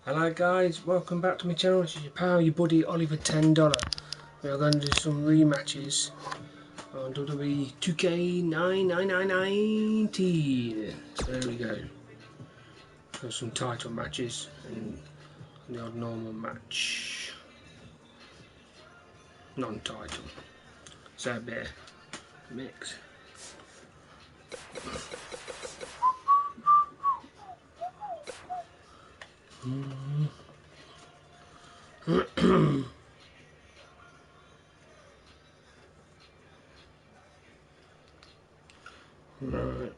Hello guys, welcome back to my channel. This is your pal, your buddy Oliver $10. We are going to do some rematches on WWE2K19. So there we go. Got some title matches and the odd normal match. Non-title. So a bit mix. Right.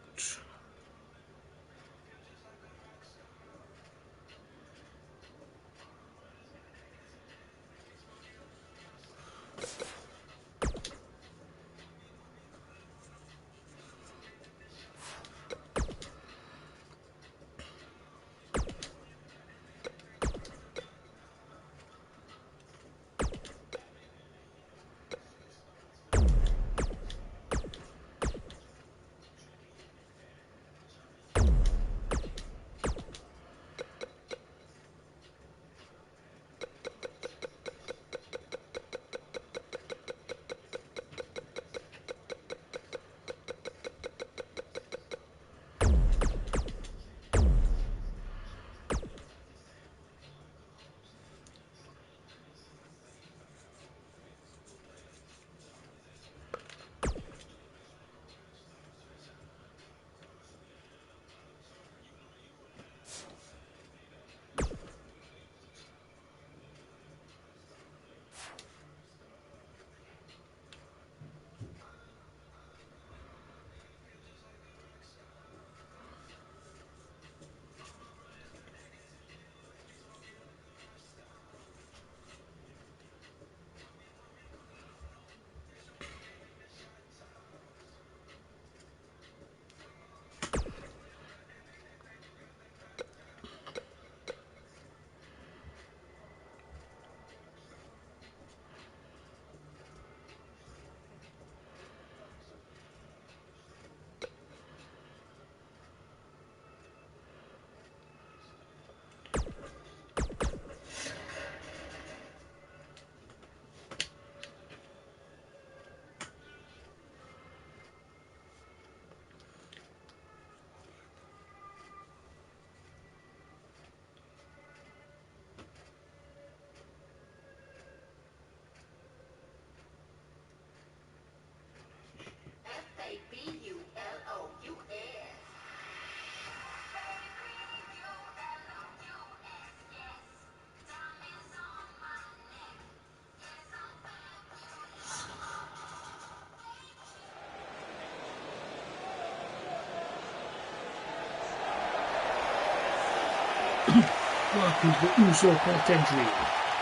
Welcome to the Uso Penitentiary.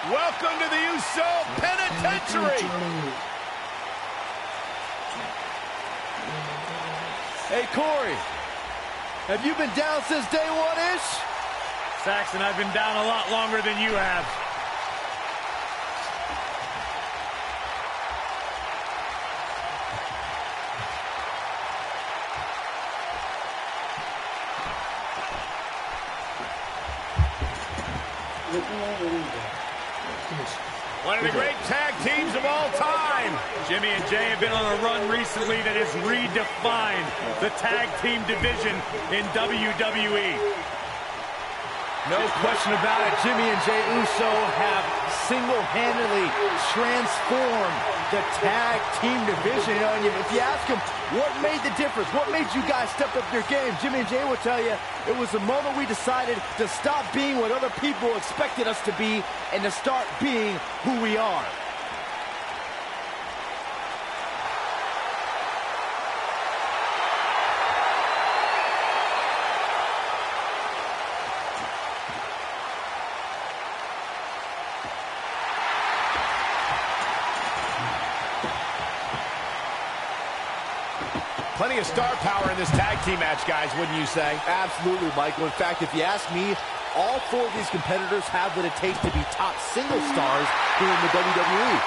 Welcome to the Uso Penitentiary. Hey, Corey, have you been down since day one-ish? Saxon, I've been down a lot longer than you have. One of the great tag teams of all time. Jimmy and Jay have been on a run recently that has redefined the tag team division in WWE. No question about it, Jimmy and Jay Uso have single-handedly transformed the tag team division. And if you ask them what made the difference, what made you guys step up your game, Jimmy and Jay will tell you it was the moment we decided to stop being what other people expected us to be and to start being who we are. Plenty of star power in this tag team match, guys, wouldn't you say? Absolutely, Michael. In fact, if you ask me, all four of these competitors have what it takes to be top single stars here in the WWE.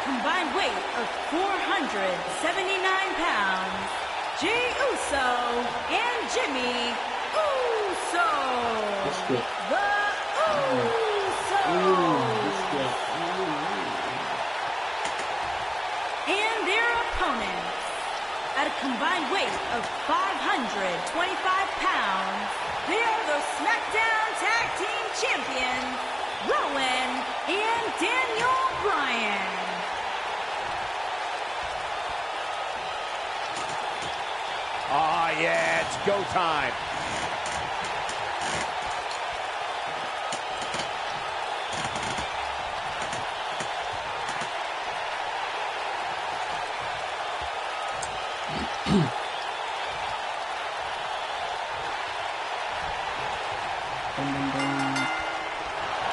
combined weight of 479 pounds, Jey Uso and Jimmy Uso. The Usos. And their opponents, at a combined weight of 525 pounds, they are the SmackDown Tag Team Champions, Rowan and Daniel Bryan. Ah, yeah, it's go time.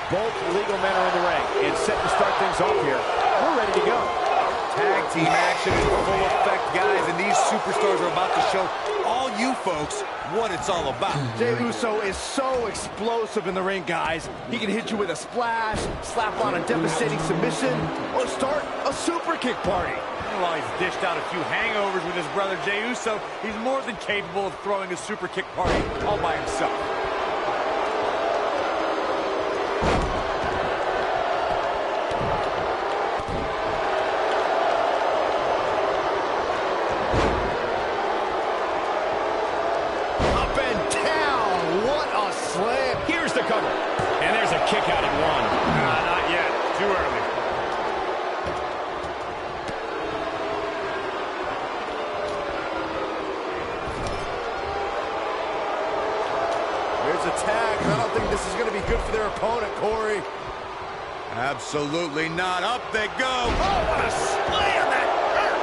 Both legal men are in the ring and set to start things off here. We're ready to go. Tag team action in full effect, guys, and these superstars are about to show all you folks what it's all about. Jey Uso is so explosive in the ring, guys. He can hit you with a splash, slap on a devastating submission, or start a super kick party. While he's dished out a few hangovers with his brother Jey Uso, he's more than capable of throwing a super kick party all by himself. Here's the cover. And there's a kick out at one. Not yet. Too early. There's a tag, and I don't think this is going to be good for their opponent, Corey. Absolutely not. Up they go. Oh, what a slam. That hurt.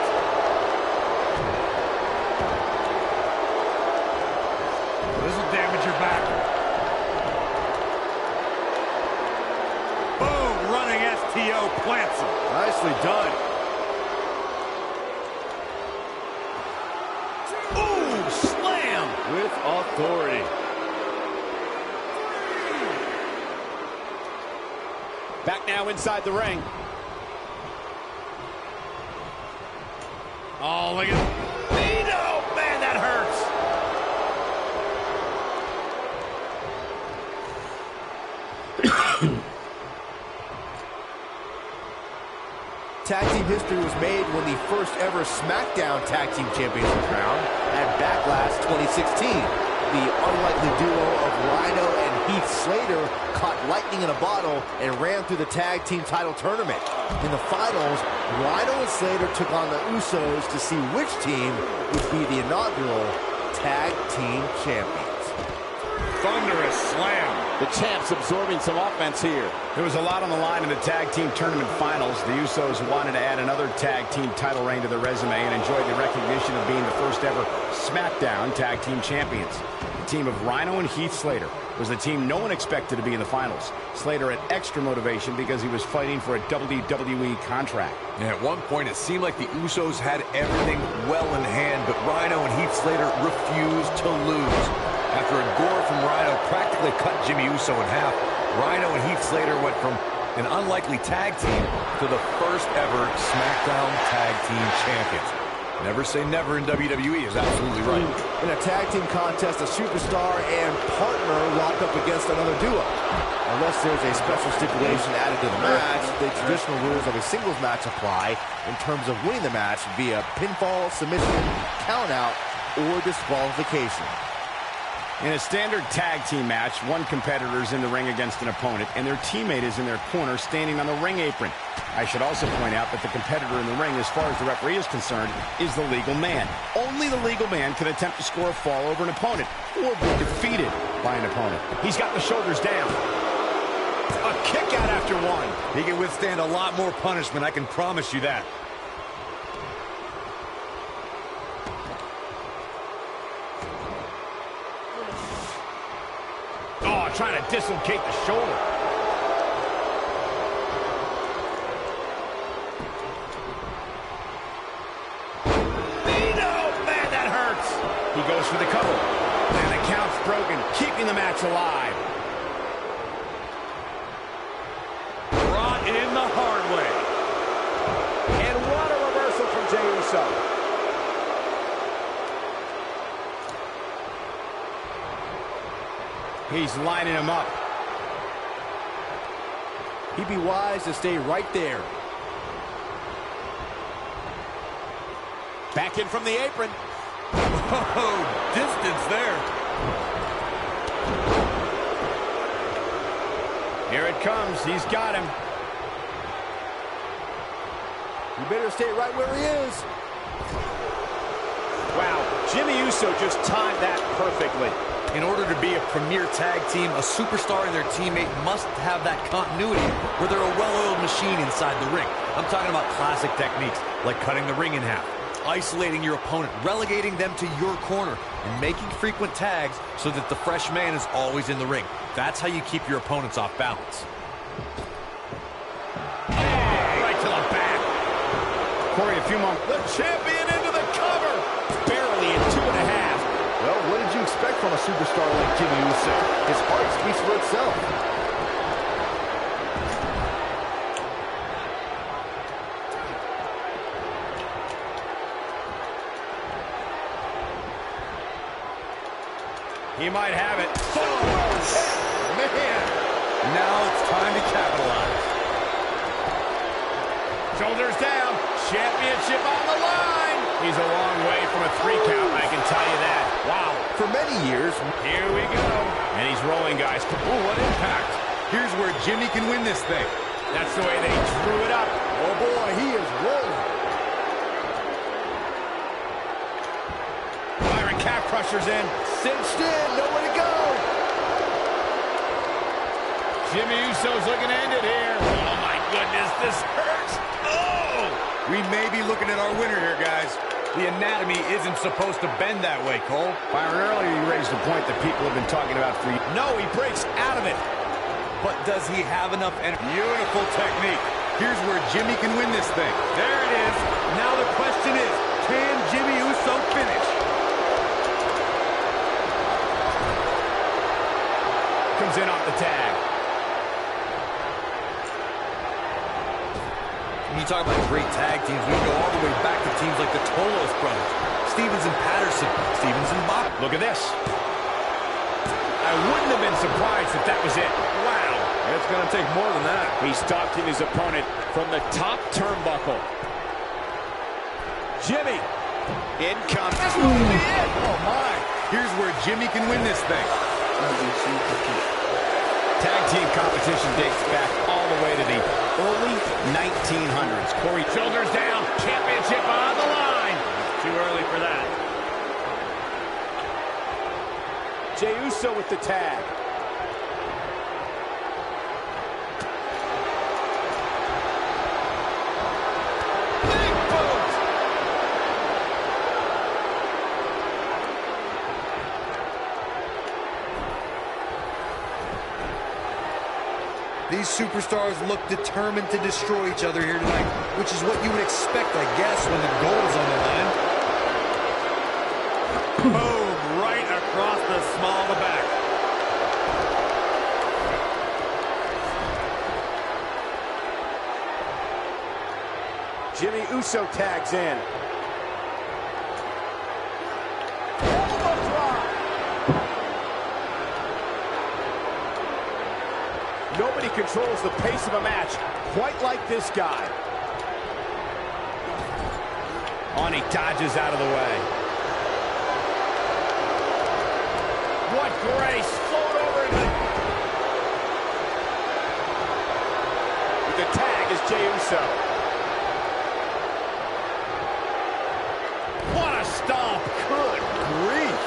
This will damage your back. Running STO plants him. Nicely done. Ooh, slam! With authority. Back now inside the ring. Oh, look at Vito! Man, that hurts. Tag team history was made when the first ever SmackDown Tag Team Champions were crowned at Backlash 2016. The unlikely duo of Rhino and Heath Slater caught lightning in a bottle and ran through the tag team title tournament. In the finals, Rhino and Slater took on the Usos to see which team would be the inaugural Tag Team Champions. Thunderous slam. The champs absorbing some offense here. There was a lot on the line in the tag team tournament finals. The Usos wanted to add another tag team title reign to their resume and enjoyed the recognition of being the first ever SmackDown Tag Team Champions. The team of Rhino and Heath Slater was the team no one expected to be in the finals. Slater had extra motivation because he was fighting for a WWE contract. And at one point, it seemed like the Usos had everything well in hand, but Rhino and Heath Slater refused to lose. After a gore from Rhino practically cut Jimmy Uso in half, Rhino and Heath Slater went from an unlikely tag team to the first ever SmackDown Tag Team Champions. Never say never in WWE is absolutely right. In a tag team contest, a superstar and partner lock up against another duo. Unless there's a special stipulation added to the match, the traditional rules of a singles match apply in terms of winning the match via pinfall, submission, countout, or disqualification. In a standard tag team match, one competitor is in the ring against an opponent, and their teammate is in their corner standing on the ring apron. I should also point out that the competitor in the ring, as far as the referee is concerned, is the legal man. Only the legal man can attempt to score a fall over an opponent or be defeated by an opponent. He's got the shoulders down. A kick out after one. He can withstand a lot more punishment, I can promise you that. Oh, trying to dislocate the shoulder. Vito! Man, that hurts. He goes for the cover. And the count's broken, keeping the match alive. Brought in the hard way. Uso. He's lining him up. He'd be wise to stay right there. Back in from the apron. Oh, distance there. Here it comes. He's got him. You better stay right where he is. Wow, Jimmy Uso just timed that perfectly. In order to be a premier tag team, a superstar and their teammate must have that continuity where they're a well-oiled machine inside the ring. I'm talking about classic techniques like cutting the ring in half, isolating your opponent, relegating them to your corner, and making frequent tags so that the fresh man is always in the ring. That's how you keep your opponents off balance. Right to the back. Corey, a few moments. The champion into the cover. Barely in 2.5. Well, what did you expect from a superstar like Jimmy Uso? His heart speaks for itself. He might have it. Oh, man. Now it's time to capitalize. Shoulders down. Championship on the line. He's a long way from a 3 count, I can tell you that. Wow. For many years, Here we go. And he's rolling, guys. Oh, what impact. Here's where Jimmy can win this thing. That's the way they drew it up. Oh, boy, he is rolling. Byron calf crusher's in. Cinched in, nowhere to go. Jimmy Uso's looking to end it here. Oh, my goodness, this hurts. Oh! We may be looking at our winner here, guys. The anatomy isn't supposed to bend that way, Cole. Byron, earlier you raised a point that people have been talking about for years. No, he breaks out of it. But does he have enough energy? Beautiful technique. Here's where Jimmy can win this thing. There it is. Now the question is, can Jimmy Uso finish? Comes in off the tag. When you talk about great tag teams, we go all the way back to teams like the Tolos brothers, Stevens and Patterson, Stevens and Bob. Look at this. I wouldn't have been surprised if that was it. Wow. It's going to take more than that. He's stalking his opponent from the top turnbuckle. Jimmy. In comes. This will be it. Oh, my. Here's where Jimmy can win this thing. Tag team competition dates back all the way to the early 1900s. Corey, shoulders down. Championship on the line. Too early for that. Jey Uso with the tag. Big boot. These superstars look determined to destroy each other here tonight, which is what you would expect, I guess, when the goal's on the line. Boom, right across the small of the back. Jimmy Uso tags in. Nobody controls the pace of a match quite like this guy. On, he dodges out of the way. What grace! Float over into With the tag is Jey Uso. What a stomp! Good grief.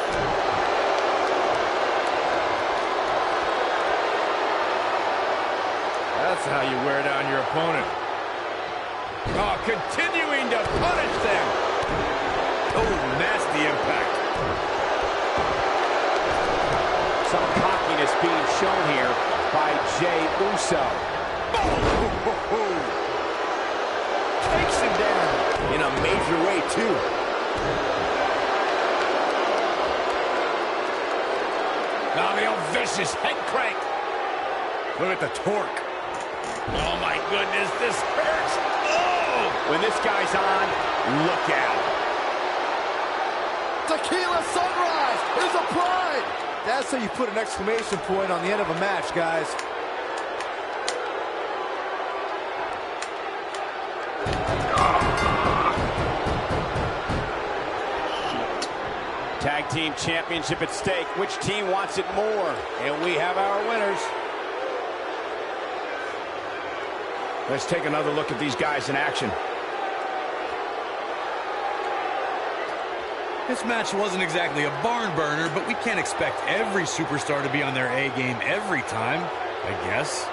That's how you wear down your opponent. Oh, continuing to punish them. Oh, nasty impact. Some cockiness being shown here by Jey Uso. Takes him down in a major way, too. Now the old vicious head crank. Look at the torque. Oh, my goodness, this hurts. Oh! When this guy's on, look out. Tequila sunrise is applied. That's how you put an exclamation point on the end of a match, guys. Tag team championship at stake. Which team wants it more? And we have our winners. Let's take another look at these guys in action. This match wasn't exactly a barn burner, but we can't expect every superstar to be on their A game every time, I guess.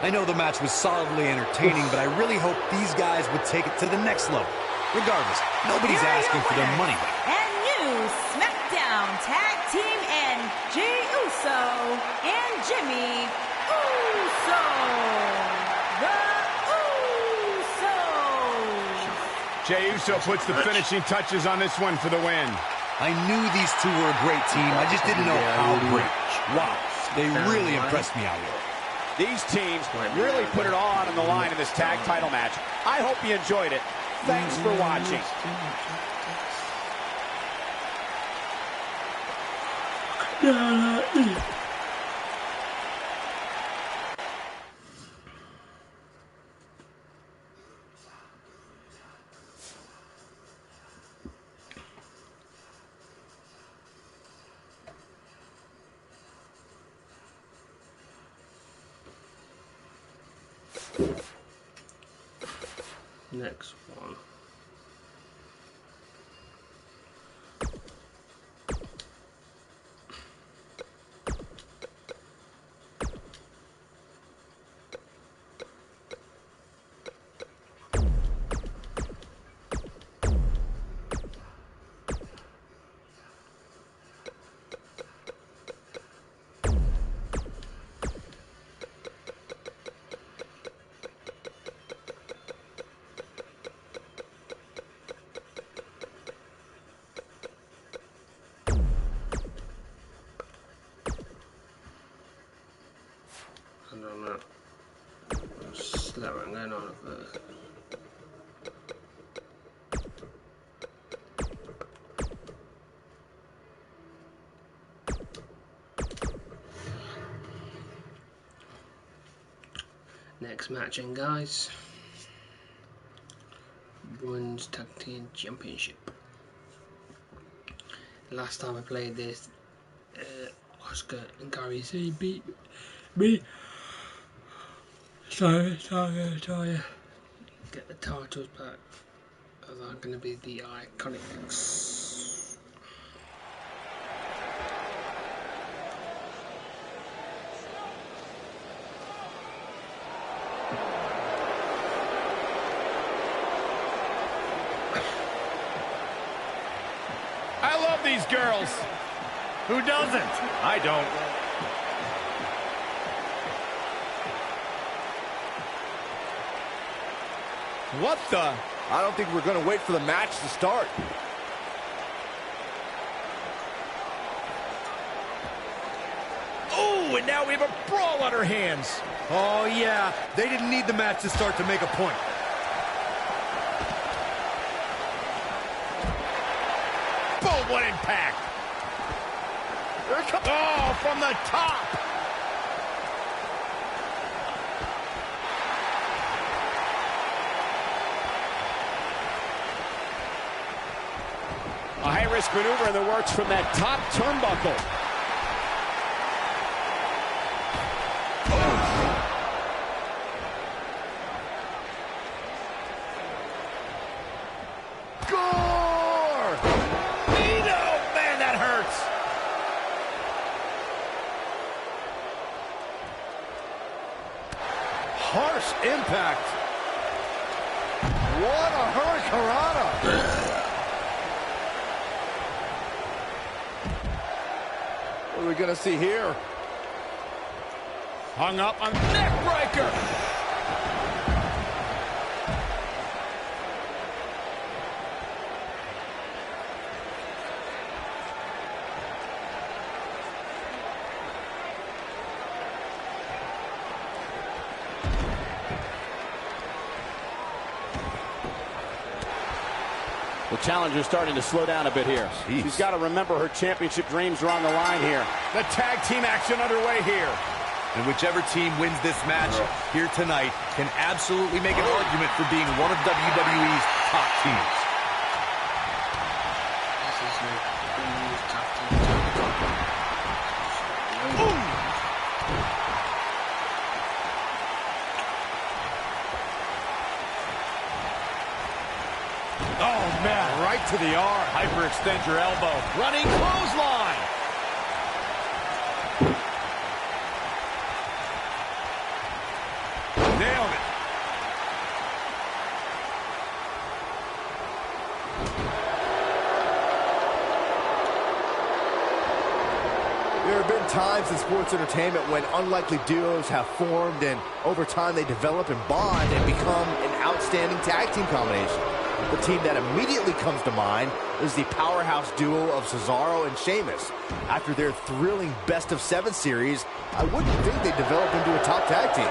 I know the match was solidly entertaining, but I really hope these guys would take it to the next level. Regardless, nobody's asking for their money back. And new SmackDown Tag Team and Jey Uso and Jimmy Uso. The Usos. Jey Uso puts the finishing touches on this one for the win. I knew these two were a great team. I just didn't know how great. Wow, they really impressed me out here. These teams really put it all out on the line in this tag title match. I hope you enjoyed it. Thanks for watching. Next one. I don't know. Slow and going on at first. Next match in, guys. Women's Tag Team Championship. Last time I played this, Oscar and Gary C beat me. So I'm going to try to get the titles back. They're going to be the Iconics. I love these girls. Who doesn't? I don't. What the? I don't think we're going to wait for the match to start. Oh, and now we have a brawl on our hands. Oh, yeah. They didn't need the match to start to make a point. Boom, what impact. Here it comes. Oh, from the top. A high-risk maneuver in the works from that top turnbuckle. Gore! Nino! Man, that hurts. Harsh impact. What a hurricanrana! What are we going to see here? Hung up on neckbreaker. The challenger's starting to slow down a bit here. Jeez. She's got to remember her championship dreams are on the line here. The tag team action underway here. And whichever team wins this match here tonight can absolutely make an argument for being one of WWE's top teams. This is WWE's top team. Oh, man, right to the arm. Hyperextend your elbow. Running clothesline. Nailed it. There have been times in sports entertainment when unlikely duos have formed, and over time they develop and bond and become an outstanding tag team combination. The team that immediately comes to mind is the powerhouse duo of Cesaro and Sheamus. After their thrilling best-of-7 series, I wouldn't think they'd develop into a top tag team.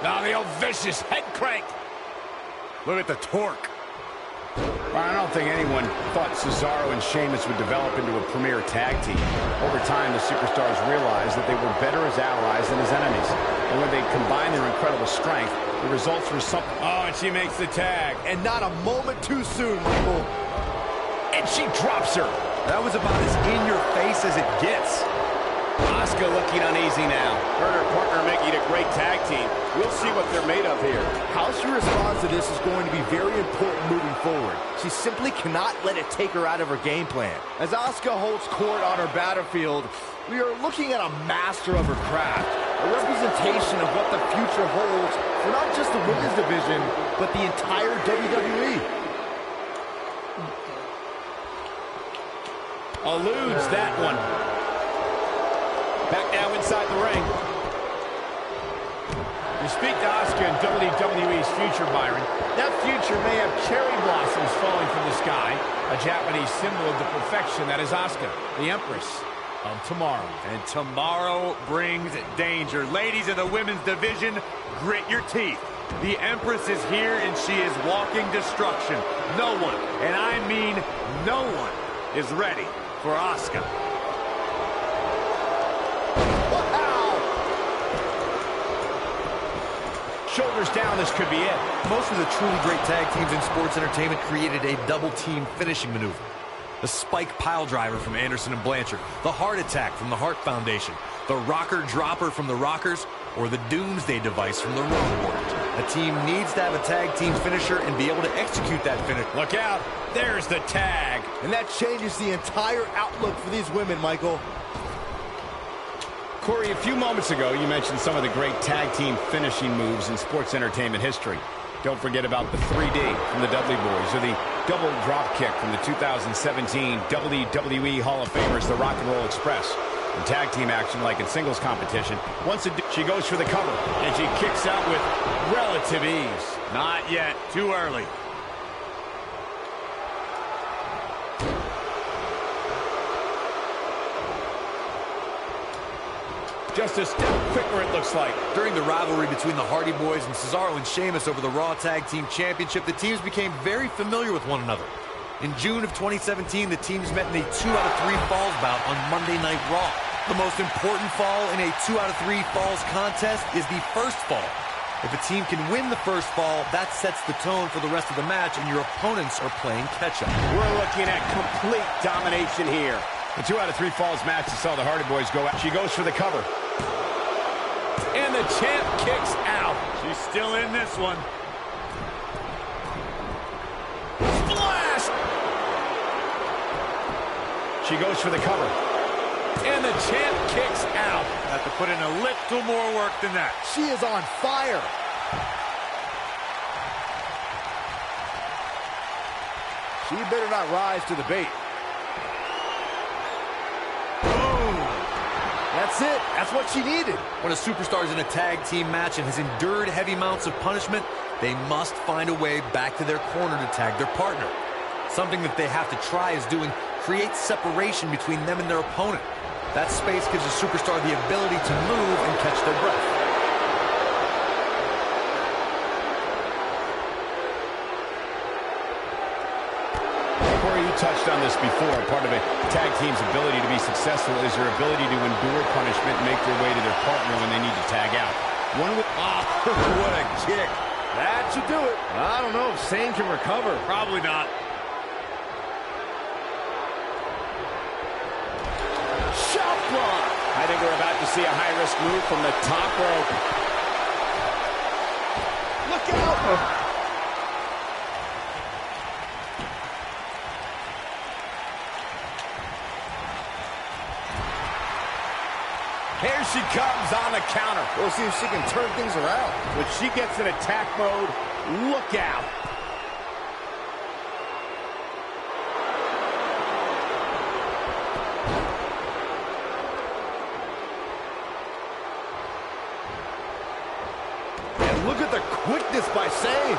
Now the old vicious head crank. Look at the torque. Well, I don't think anyone thought Cesaro and Sheamus would develop into a premier tag team. Over time, the superstars realized that they were better as allies than as enemies. And when they combined their incredible strength, the results were something. Oh, and she makes the tag. And not a moment too soon, Michael. And she drops her. That was about as in your face as it gets. Asuka looking uneasy now. Her and her partner making a great tag team. We'll see what they're made of here. How she responds to this is going to be very important moving forward. She simply cannot let it take her out of her game plan. As Asuka holds court on her battlefield, we are looking at a master of her craft, a representation of what the future holds for not just the women's division, but the entire WWE. Eludes that one. Back now inside the ring. You speak to Asuka in WWE's future, Byron. That future may have cherry blossoms falling from the sky, a Japanese symbol of the perfection that is Asuka, the Empress of tomorrow. And tomorrow brings danger. Ladies in the women's division, grit your teeth. The Empress is here and she is walking destruction. No one, and I mean no one, is ready for Asuka. Shoulders down, this could be it. Most of the truly great tag teams in sports entertainment created a double team finishing maneuver. The spike pile driver from Anderson and Blanchard, the heart attack from the Hart Foundation, the rocker dropper from the Rockers, or the doomsday device from the Road Warriors. A team needs to have a tag team finisher and be able to execute that finish. Look out, there's the tag. And that changes the entire outlook for these women, Michael. Corey, a few moments ago, you mentioned some of the great tag team finishing moves in sports entertainment history. Don't forget about the 3D from the Dudley Boys, or the double drop kick from the 2017 WWE Hall of Famers, the Rock and Roll Express. In tag team action, like in singles competition, she goes for the cover, and she kicks out with relative ease. Not yet, too early. Just a step quicker, it looks like. During the rivalry between the Hardy Boys and Cesaro and Sheamus over the Raw Tag Team Championship, the teams became very familiar with one another. In June of 2017, the teams met in a 2 out of 3 falls bout on Monday Night Raw. The most important fall in a 2 out of 3 falls contest is the first fall. If a team can win the first fall, that sets the tone for the rest of the match, and your opponents are playing catch-up. We're looking at complete domination here. The 2 out of 3 falls match, you saw the Hardy Boys go out. She goes for the cover. And the champ kicks out. She's still in this one. Splash! She goes for the cover. And the champ kicks out. Have to put in a little more work than that. She is on fire. She better not rise to the bait. That's it. That's what she needed. When a superstar is in a tag team match and has endured heavy amounts of punishment, they must find a way back to their corner to tag their partner. Something that they have to try is doing creates separation between them and their opponent. That space gives a superstar the ability to move and catch their breath. touched on this before. Part of a tag team's ability to be successful is their ability to endure punishment and make their way to their partner when they need to tag out. One with... Oh, what a kick. That should do it. I don't know if Sane can recover. Probably not. Shot block. I think we're about to see a high-risk move from the top rope. Look out. Here she comes on the counter. We'll see if she can turn things around. When she gets in attack mode, look out. And look at the quickness by Sane.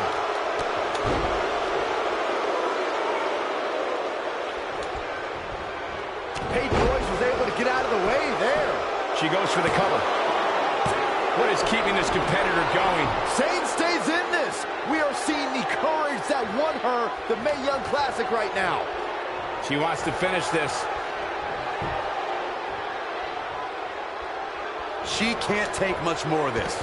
Paige Royce was able to get out of the way there. She goes for the cover. What is keeping this competitor going? Sane stays in this. We are seeing the courage that won her the Mae Young Classic right now. She wants to finish this. She can't take much more of this.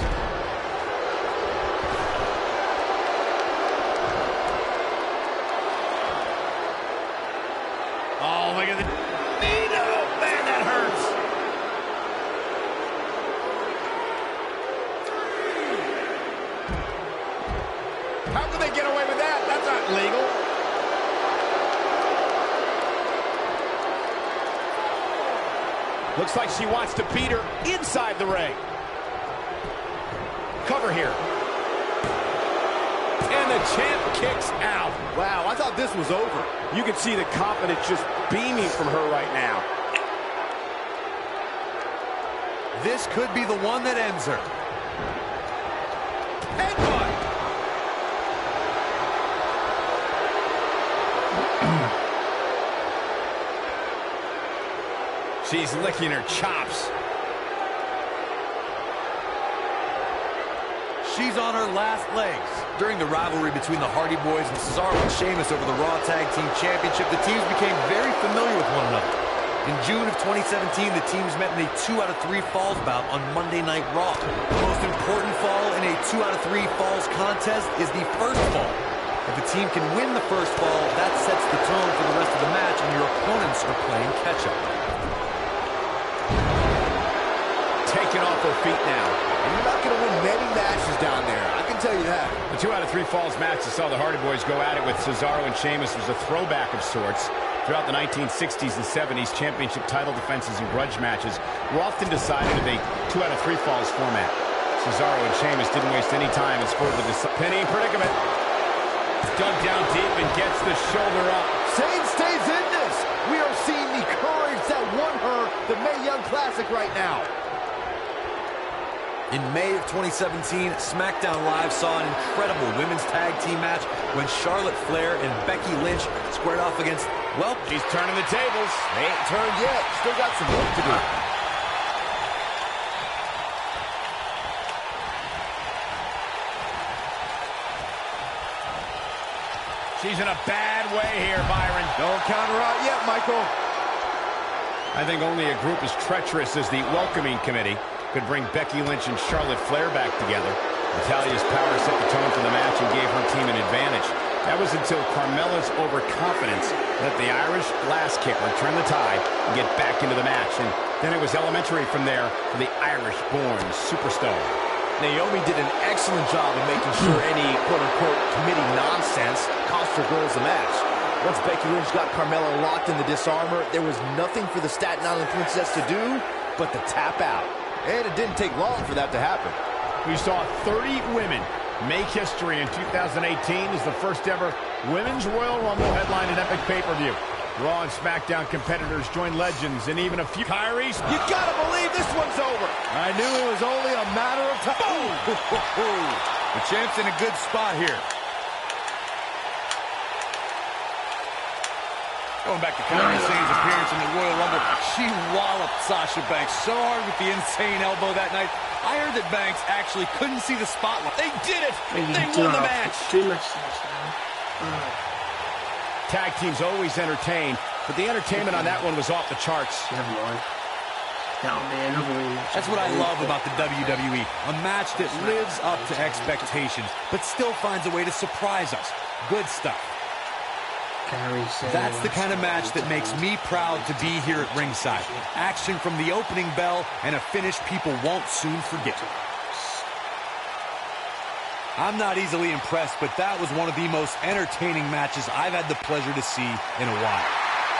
Oh, look at the... Oh, man, that hurts. How can they get away with that? That's not legal. Looks like she wants to beat her inside the ring. Cover here. And the champ kicks out. Wow, I thought this was over. You can see the confidence just beaming from her right now. This could be the one that ends her. Headbutt. She's licking her chops. She's on her last legs. During the rivalry between the Hardy Boys and Cesaro and Sheamus over the Raw Tag Team Championship, the teams became very familiar with one another. In June of 2017, the teams met in a 2 out of 3 falls bout on Monday Night Raw. The most important fall in a 2 out of 3 falls contest is the first fall. If a team can win the first fall, that sets the tone for the rest of the match, and your opponents are playing catch-up. Taken off her feet now. And you're not going to win many matches down there. I can tell you that. The 2 out of 3 falls match that saw the Hardy Boys go at it with Cesaro and Sheamus was a throwback of sorts. Throughout the 1960s and 70s, championship title defenses and grudge matches were often decided in a 2 out of 3 falls format. Cesaro and Sheamus didn't waste any time and scored the pinning predicament. Dug down deep and gets the shoulder up. Sane stays in this. We are seeing the courage that won her the Mae Young Classic right now. In May of 2017, SmackDown Live saw an incredible women's tag team match when Charlotte Flair and Becky Lynch squared off against, well, she's turning the tables. They ain't turned yet. Still got some work to do. She's in a bad way here, Byron. Don't count her out yet, Michael. I think only a group as treacherous as the Welcoming Committee could bring Becky Lynch and Charlotte Flair back together. Natalia's power set the tone for the match and gave her team an advantage. That was until Carmella's overconfidence let the Irish glass kicker turn the tide and get back into the match. And then it was elementary from there for the Irish-born superstar. Naomi did an excellent job of making sure any quote-unquote committee nonsense cost her girls the match. Once Becky Lynch got Carmella locked in the disarmor, there was nothing for the Staten Island Princess to do but to tap out. And it didn't take long for that to happen. We saw 30 women make history in 2018 as the first ever Women's Royal Rumble headlined an epic pay-per-view. Raw and SmackDown competitors joined legends and even a few... Kyrie, you gotta believe this one's over. I knew it was only a matter of time. Boom! The champ's in a good spot here. Going back to Kairi Sane's appearance in the Royal Rumble, she walloped Sasha Banks so hard with the insane elbow that night. I heard that Banks actually couldn't see the spotlight. They did it! They won the match! 2 matches now. Tag teams always entertain, but the entertainment on that one was off the charts. Never mind. That'll be another rematch. That's what I love about the WWE. A match that lives up to expectations, but still finds a way to surprise us. Good stuff. That's the kind of match that makes me proud to be here at ringside. Action from the opening bell and a finish people won't soon forget. I'm not easily impressed, but that was one of the most entertaining matches I've had the pleasure to see in a while.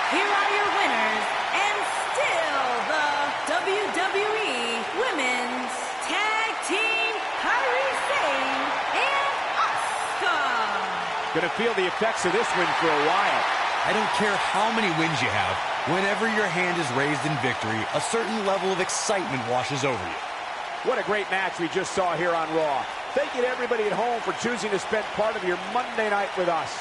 Here are your winners, and still the WWE Women's Tag Team Kairi Sane and Asuka. Gonna feel the effects of this win for a while. I don't care how many wins you have, whenever your hand is raised in victory, a certain level of excitement washes over you. What a great match we just saw here on Raw. Thank you to everybody at home for choosing to spend part of your Monday night with us.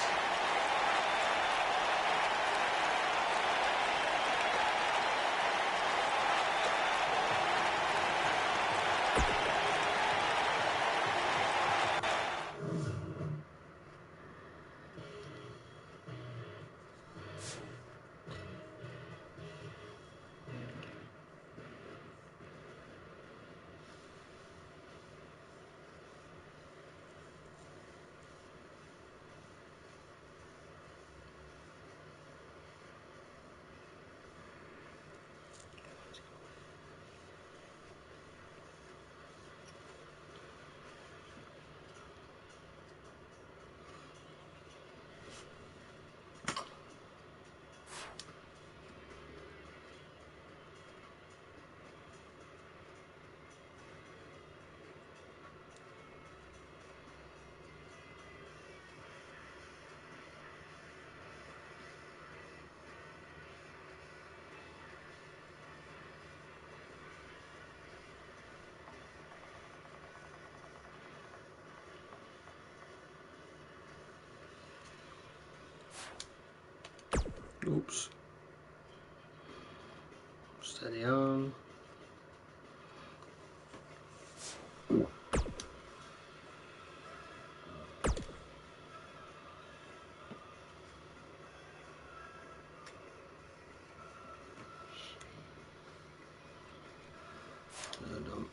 Oops. Steady on. Done.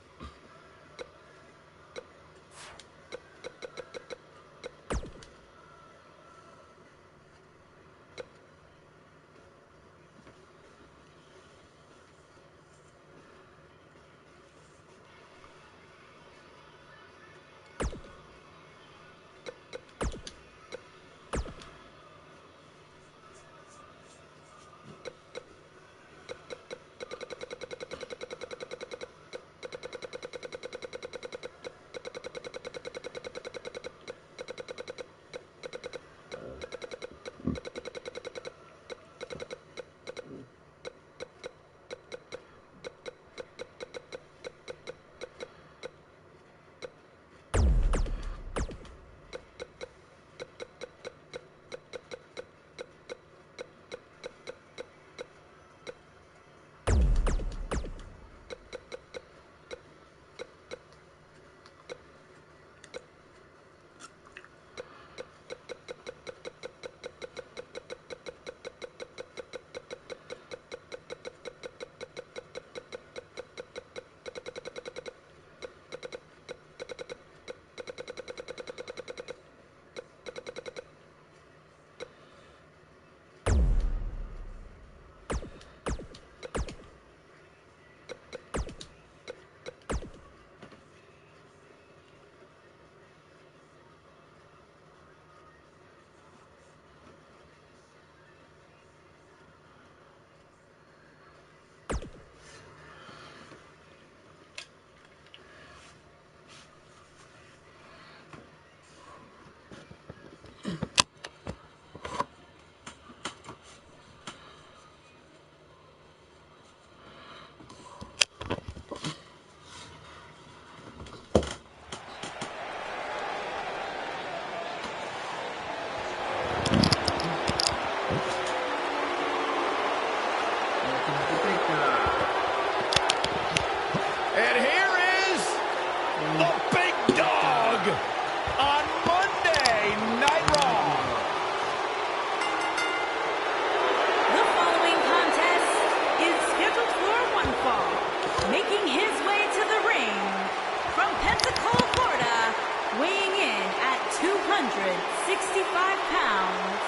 265 pounds,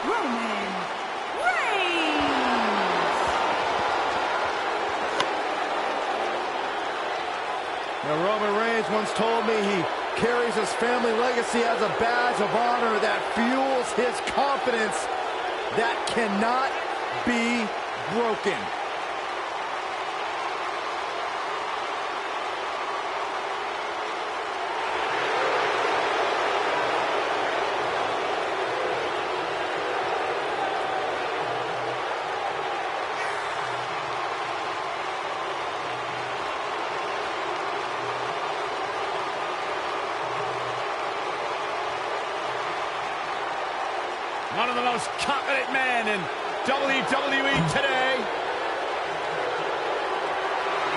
Roman Reigns. Now, Roman Reigns once told me he carries his family legacy as a badge of honor that fuels his confidence that cannot be broken. One of the most confident men in WWE today.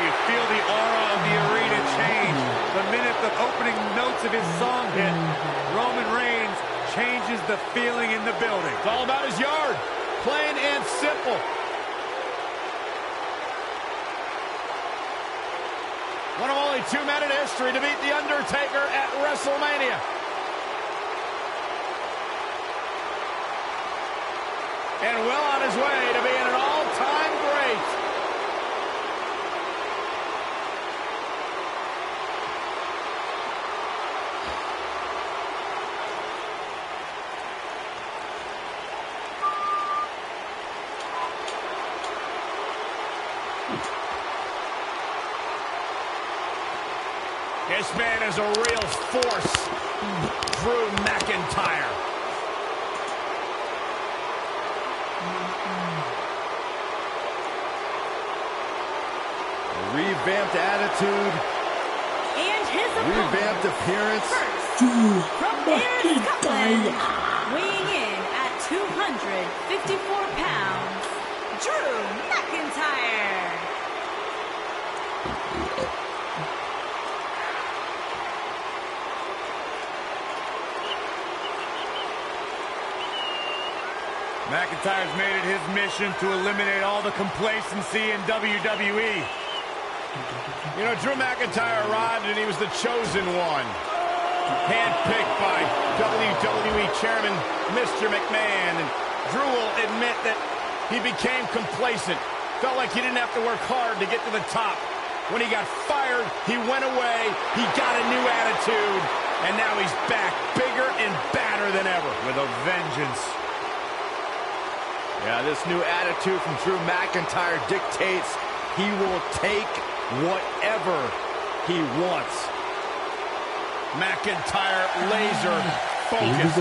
You feel the aura of the arena change the minute the opening notes of his song hit. Roman Reigns changes the feeling in the building. It's all about his yard, plain and simple. One of only 2 men in history to beat The Undertaker at WrestleMania. And well on his way to being an all-time great. This man is a real force, Drew McIntyre. Revamped attitude, And his opponent, revamped appearance. from Ayr, Scotland, weighing in at 254 pounds, Drew McIntyre. McIntyre's made it his mission to eliminate all the complacency in WWE. You know, Drew McIntyre arrived and he was the chosen one. Handpicked by WWE Chairman Mr. McMahon. And Drew will admit that he became complacent. Felt like he didn't have to work hard to get to the top. When he got fired, he went away, he got a new attitude, and now he's back, bigger and badder than ever. With a vengeance. Yeah, this new attitude from Drew McIntyre dictates he will take whatever he wants. McIntyre laser focused.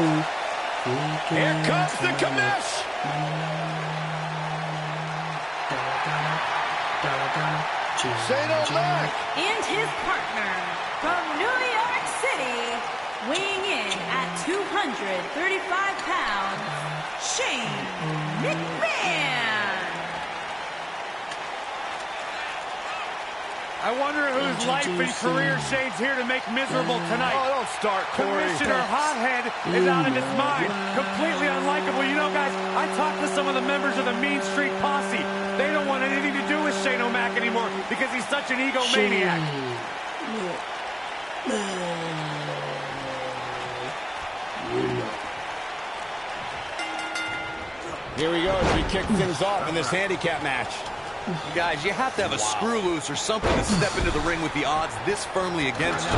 Here comes the commish. Shane O'Mac. And his partner from New York City, weighing in at 235 pounds, Shane McMahon. I wonder whose life and career Shane's here to make miserable tonight. Oh, don't start, Corey. Commissioner Hothead is out of his mind. Completely unlikable. You know, guys, I talked to some of the members of the Mean Street Posse. They don't want anything to do with Shane O'Mac anymore because he's such an egomaniac. Here we go as we kick things off in this handicap match. Guys, you have to have a screw loose or something to step into the ring with the odds this firmly against you.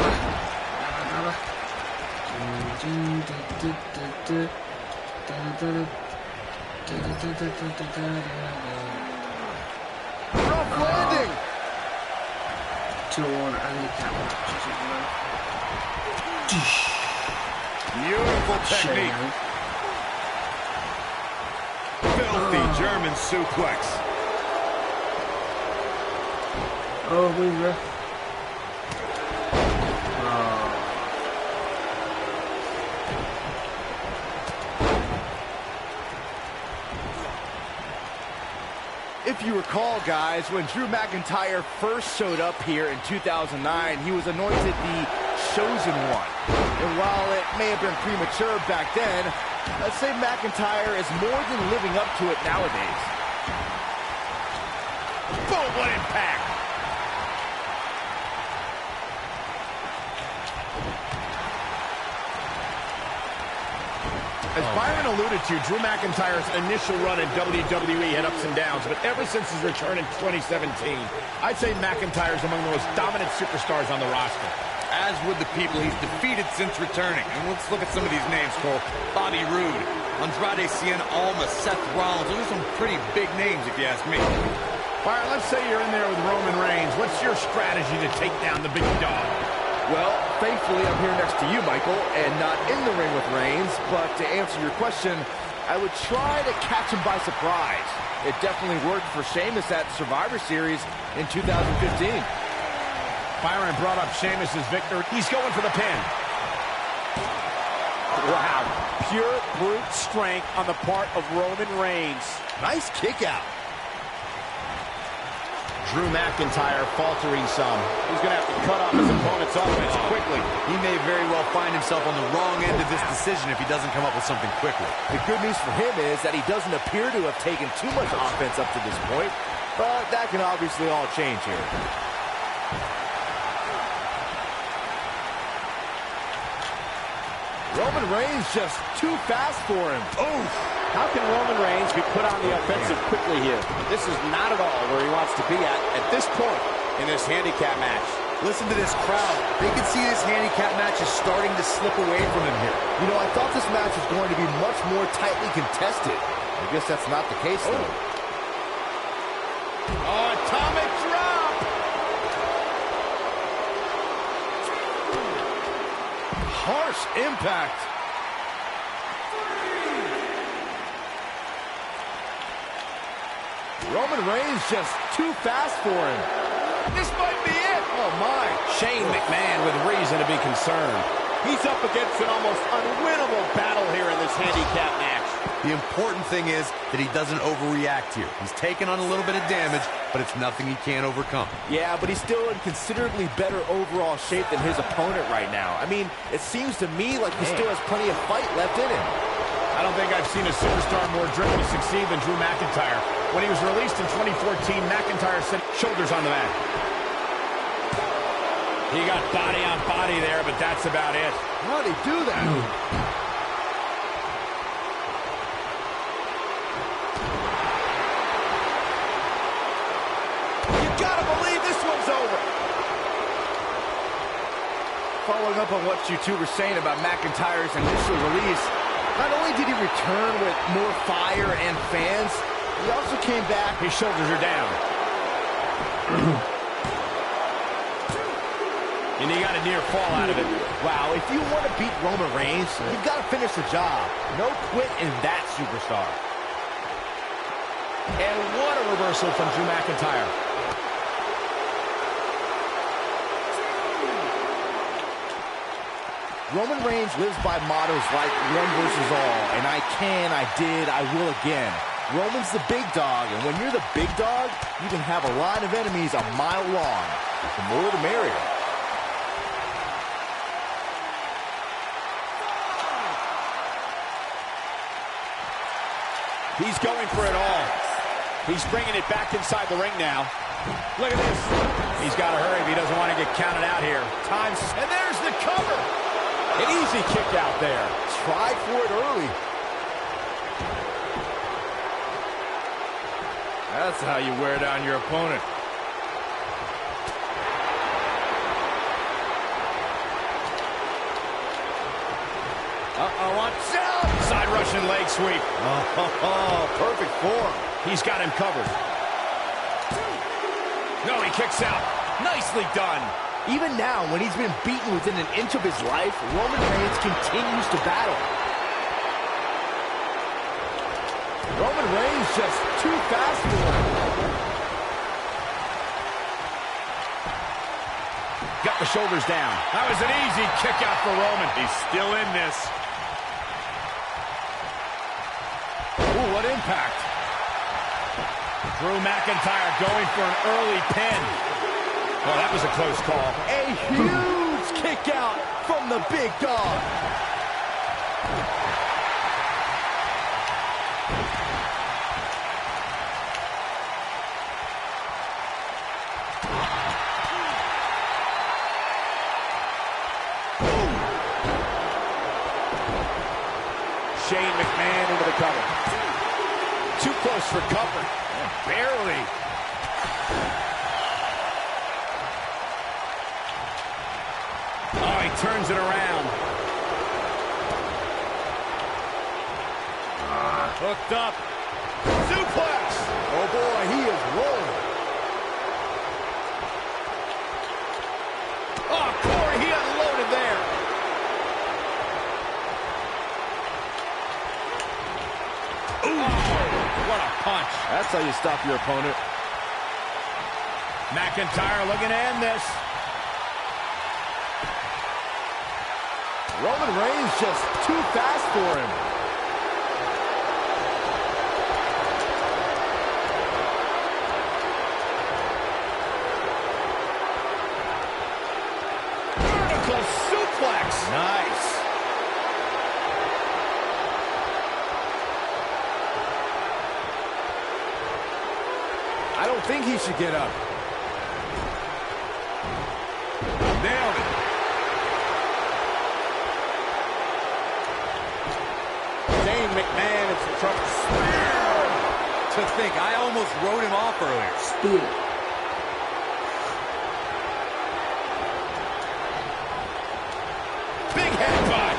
Rough landing. 2-1 handicap matches, Beautiful technique. Filthy German suplex. Oh, we ref. If you recall, guys, when Drew McIntyre first showed up here in 2009, he was anointed the Chosen One. And while it may have been premature back then, let's say McIntyre is more than living up to it nowadays. Boom, what impact! As Byron alluded to, Drew McIntyre's initial run in WWE had ups and downs, but ever since his return in 2017, I'd say McIntyre's among the most dominant superstars on the roster. As with the people he's defeated since returning. And let's look at some of these names, Cole. Bobby Roode, Andrade Cien Almas, Seth Rollins. Those are some pretty big names, if you ask me. Byron, let's say you're in there with Roman Reigns. What's your strategy to take down the big dog? Well, thankfully I'm here next to you, Michael, and not in the ring with Reigns. But to answer your question, I would try to catch him by surprise. It definitely worked for Sheamus at Survivor Series in 2015. Byron brought up Sheamus' victory. He's going for the pin. Wow. Pure brute strength on the part of Roman Reigns. Nice kick out. Drew McIntyre faltering some. He's going to have to cut off his opponent's offense quickly. He may very well find himself on the wrong end of this decision if he doesn't come up with something quickly. The good news for him is that he doesn't appear to have taken too much offense up to this point, but that can obviously all change here. Roman Reigns just too fast for him. Oof! How can Roman Reigns be put on the offensive quickly here? This is not at all where he wants to be at this point in this handicap match. Listen to this crowd. They can see this handicap match is starting to slip away from him here. You know, I thought this match was going to be much more tightly contested. I guess that's not the case, though. Oh, atomic drop! Harsh impact. Roman Reigns just too fast for him. This might be it. Oh, my. Shane McMahon with reason to be concerned. He's up against an almost unwinnable battle here in this handicap match. The important thing is that he doesn't overreact here. He's taken on a little bit of damage, but it's nothing he can't overcome. Yeah, but he's still in considerably better overall shape than his opponent right now. I mean, it seems to me like he still has plenty of fight left in him. I don't think I've seen a superstar more driven to succeed than Drew McIntyre. When he was released in 2014, McIntyre set shoulders on the mat. He got body on body there, but that's about it. How did he do that? You gotta believe this one's over. Following up on what you two were saying about McIntyre's initial release, not only did he return with more fire and fans, he also came back. His shoulders are down. And he got a near fall out of it. Wow, if you want to beat Roman Reigns, you've got to finish the job. No quit in that superstar. And what a reversal from Drew McIntyre. Roman Reigns lives by mottos like one versus all, and I can, I did, I will again. Roman's the big dog, and when you're the big dog, you can have a line of enemies a mile long. The more the merrier. He's going for it all. He's bringing it back inside the ring now. Look at this. He's got to hurry if he doesn't want to get counted out here. Time's... And there's the cover. An easy kick out there. Tried for it early. That's how you wear down your opponent. Watch out! Side Russian leg sweep. Perfect form. He's got him covered. No, he kicks out. Nicely done. Even now, when he's been beaten within an inch of his life, Roman Reigns continues to battle. Roman Reigns just too fast for him. Got the shoulders down. That was an easy kick out for Roman. He's still in this. Ooh, what impact. Drew McIntyre going for an early pin. Well, that was a close call. A huge kick out from the big dog. Shane McMahon into the cover. Too close for comfort. Barely. Oh, he turns it around. Hooked up. Suplex. Oh, boy, he is rolling. Oh, Corey, he unloaded there. Oh, what a punch. That's how you stop your opponent. McIntyre looking to end this. Roman Reigns just too fast for him. Vertical suplex. Nice. I don't think he should get up. Nailed it. Shane McMahon in some trouble. To think, I almost wrote him off earlier. Spear. Big headbutt.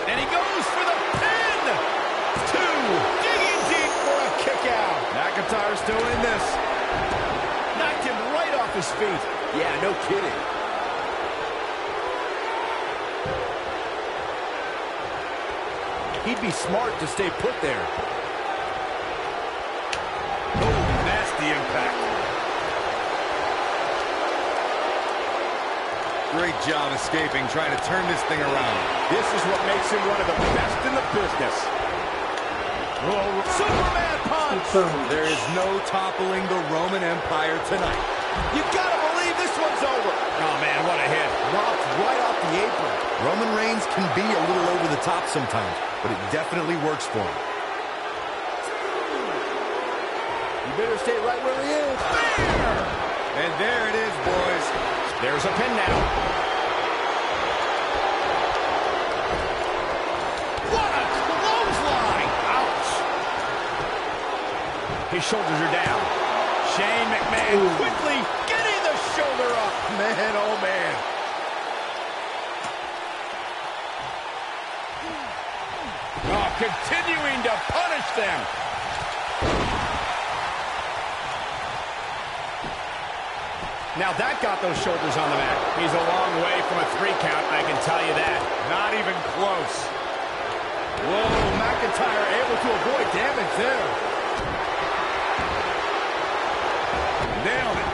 And he goes for the pin. 2. Digging deep for a kick out. McIntyre's still in this. Knocked him right off his feet. Yeah, no kidding. He'd be smart to stay put there. Oh, nasty impact. Great job escaping, trying to turn this thing around. This is what makes him one of the best in the business. Oh, Superman punch. There is no toppling the Roman Empire tonight. You gotta believe this one's over. Oh, man, what a hit. Knocked right off the apron. Roman Reigns can be a little over the top sometimes, but it definitely works for him. You better stay right where he is. And there it is, boys. There's a pin now. What a clothesline! Ouch! His shoulders are down. Shane McMahon quickly getting the shoulder up. Man, oh man. Oh, continuing to punish them. Now that got those shoulders on the mat. He's a long way from a 3 count, I can tell you that. Not even close. Whoa, McIntyre able to avoid damage there. Nailed it.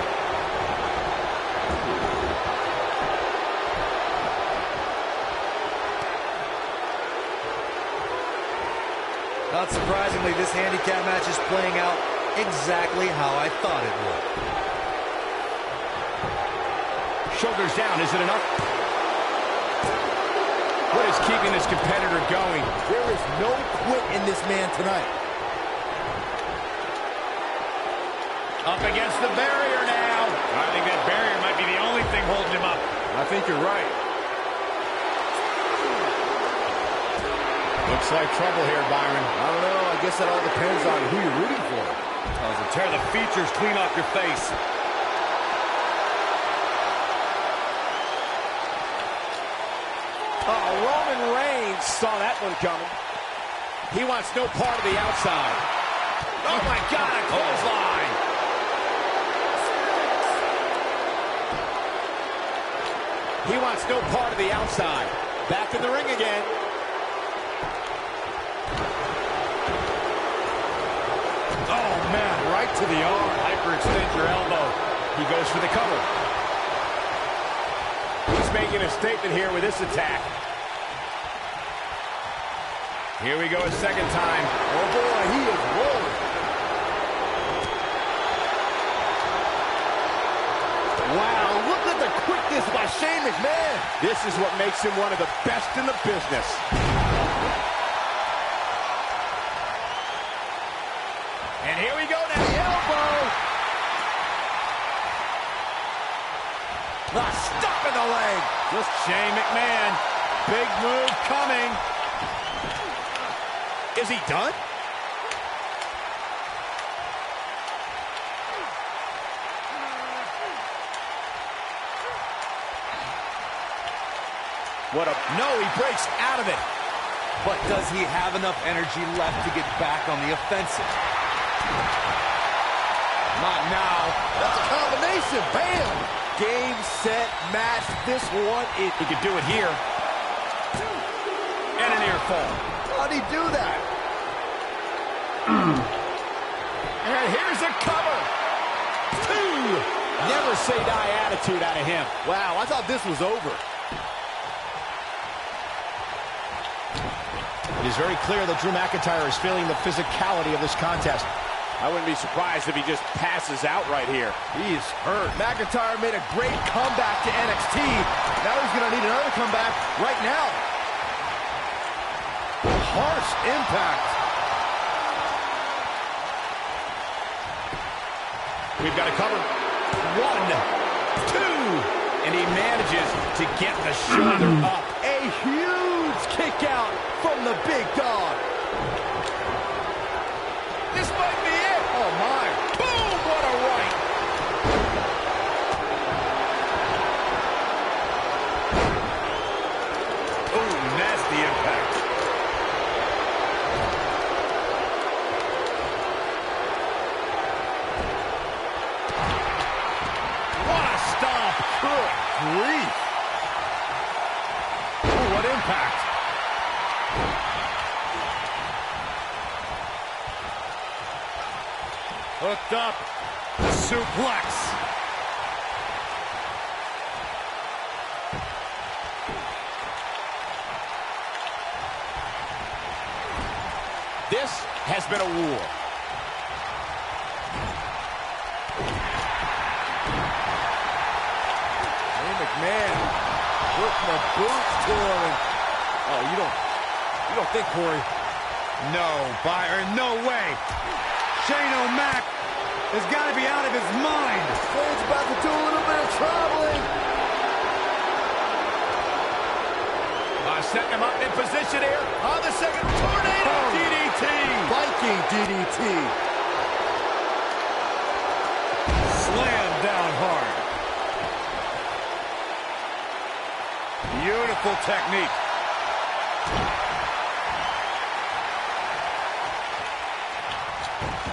Not surprisingly, this handicap match is playing out exactly how I thought it would. Shoulders down, is it enough? What is keeping this competitor going? There is no quit in this man tonight. Up against the barrier now. I think that barrier might be the only thing holding him up. I think you're right. Looks like trouble here, Byron. I don't know. I guess that all depends on who you're rooting for. Tear the features clean off your face. Oh, Roman Reigns saw that one coming. He wants no part of the outside. Oh, my God, a clothesline. He wants no part of the outside. Back in the ring again. Oh, man, right to the arm. Hyperextend your elbow. He goes for the cover. He's making a statement here with this attack. Here we go a second time. Oh, boy, he is rolling. Wow, look at the quickness by Shane McMahon. This is what makes him one of the best in the business. And here we go now. The elbow. The stop in the leg. Just Shane McMahon. Big move coming. Is he done? No, he breaks out of it. But does he have enough energy left to get back on the offensive? Not now. That's a combination. Bam! Game, set, match. This one, He could do it here. And a near fall. how'd he do that? And here's a cover. 2. Never say die attitude out of him. Wow, I thought this was over. It is very clear that Drew McIntyre is feeling the physicality of this contest. I wouldn't be surprised if he just passes out right here. He's hurt. McIntyre made a great comeback to NXT. Now he's going to need another comeback right now. Harsh impact. We've got a cover. 1, 2. And he manages to get the shoulder up. A huge kick out from the big dog. This might be it. Oh, my. Boom, what a right. Ooh, nasty impact. What a stomp. Good grief. Ooh, what impact. Hooked up. Suplex. This has been a war. Hey, McMahon putting the boots to him. Oh, you don't think, Corey? No, Byron, no way. Shane O'Mac has got to be out of his mind. Shane's about to do a little bit of traveling. Setting him up in position here on the second tornado DDT. Viking DDT. Slam down hard. Beautiful technique.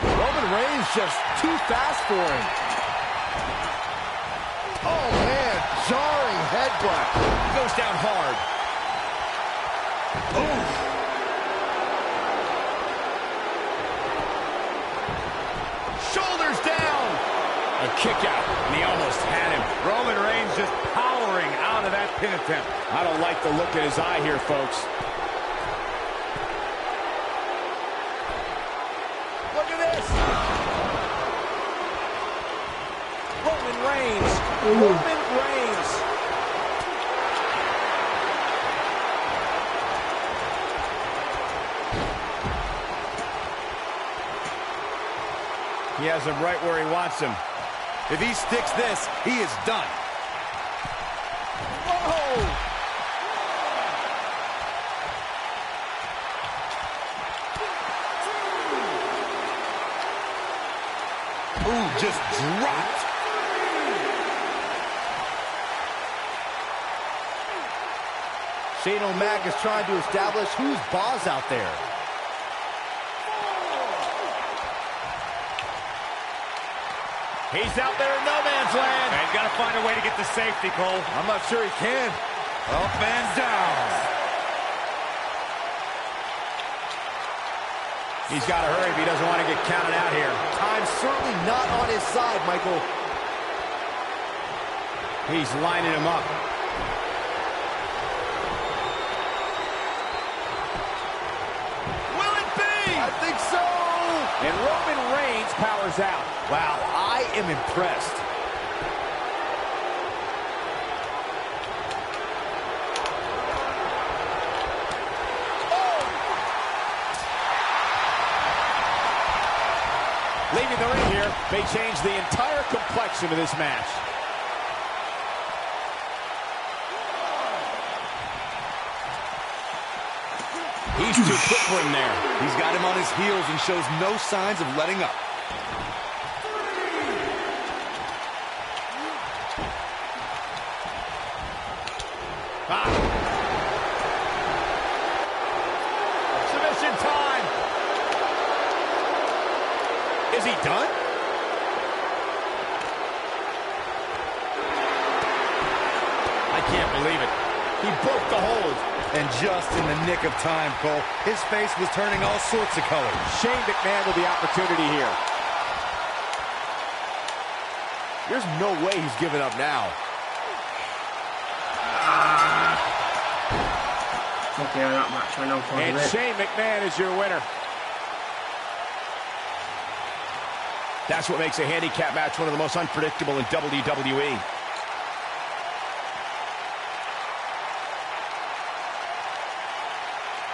Roman Reigns just too fast for him. Oh, man. Jarring headbutt. Goes down hard. Ooh. Shoulders down. A kick out, and he almost had him. Roman Reigns just powering out of that pin attempt. I don't like the look in his eye here, folks. Look at this. Roman Reigns. Roman Reigns. He has him right where he wants him. If he sticks this, he is done. Whoa. Ooh, just dropped. Shane O'Mac is trying to establish who's boss out there. He's out there in no man's land. And got to find a way to get the safety, Cole. I'm not sure he can. Up and down. He's got to hurry if he doesn't want to get counted out here. Time's certainly not on his side, Michael. He's lining him up. Will it be? I think so. And Roman Reigns powers out. Wow, I am impressed. Leaving the ring here may change the entire complexion of this match. He's too quick for him there. He's got him on his heels and shows no signs of letting up. Submission time. Is he done? I can't believe it. He broke the hold. And just in the nick of time, Cole, his face was turning all sorts of colors. Shane McMahon with the opportunity here. There's no way he's giving up now. Okay, that match went on quite a And bit. Shane McMahon is your winner. That's what makes a handicap match one of the most unpredictable in WWE.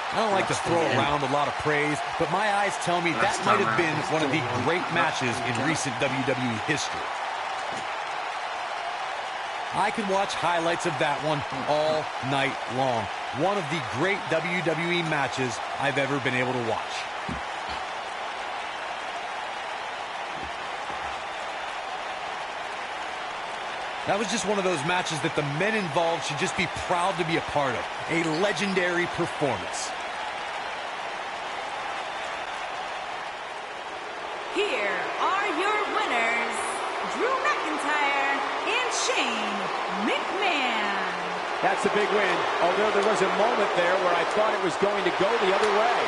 I don't like to throw around a lot of praise, but my eyes tell me that might have been one of the great matches in recent WWE history. I could watch highlights of that one all night long. One of the great WWE matches I've ever been able to watch. That was just one of those matches that the men involved should just be proud to be a part of. A legendary performance. Here are your winners, Drew McIntyre and Shane McMahon. That's a big win, although there was a moment there where I thought it was going to go the other way.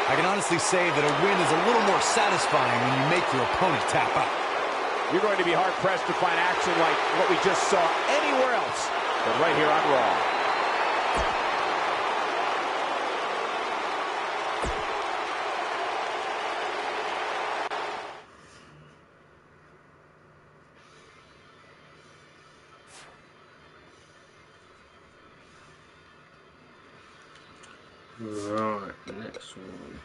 I can honestly say that a win is a little more satisfying when you make your opponent tap out. You're going to be hard-pressed to find action like what we just saw anywhere else, but right here on Raw. Right, next one.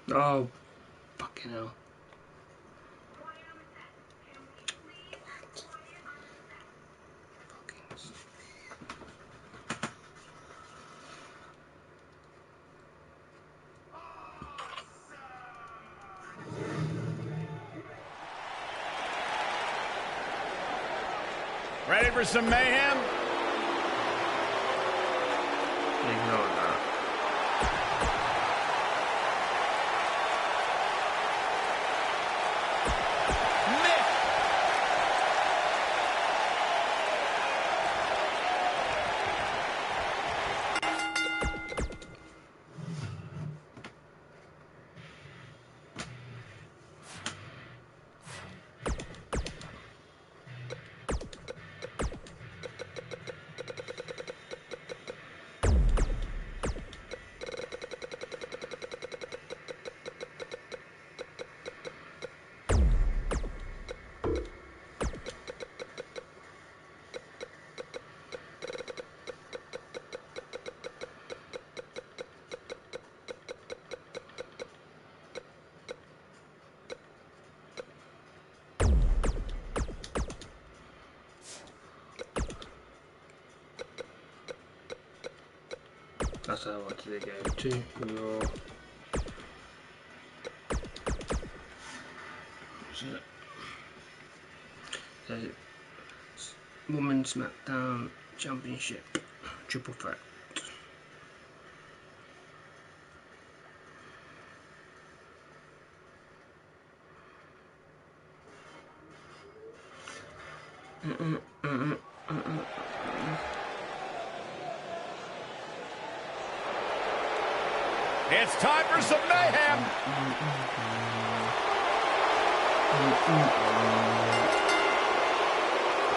Oh, fucking hell. Ready for some mayhem? Ignore that. That's how I wanted to go to. Your Women's SmackDown Championship Triple Threat. It's time for some mayhem.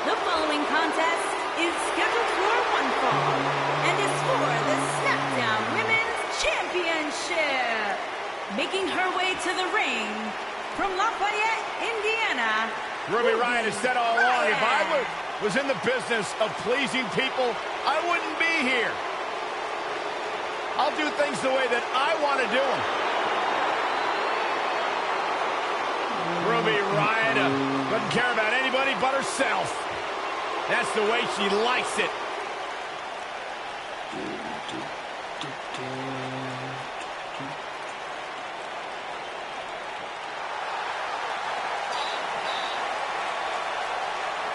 The following contest is scheduled for one fall and is for the SmackDown Women's Championship. Making her way to the ring from Lafayette, Indiana, Ruby Riott has said all along, if I was in the business of pleasing people, I wouldn't be here. I'll do things the way that I want to do them. Ruby Riott doesn't care about anybody but herself. That's the way she likes it.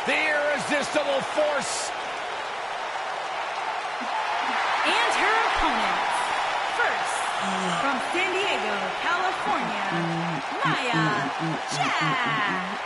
The irresistible force. and her opponents. First, from San Diego, California, Nia Jax.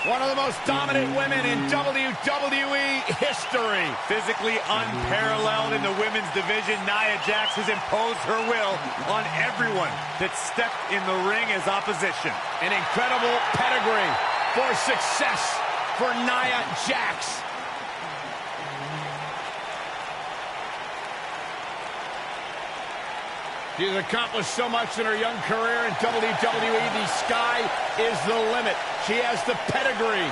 One of the most dominant women in WWE history. Physically unparalleled in the women's division, Nia Jax has imposed her will on everyone that stepped in the ring as opposition. An incredible pedigree for success for Nia Jax. She's accomplished so much in her young career in WWE. The sky is the limit. She has the pedigree.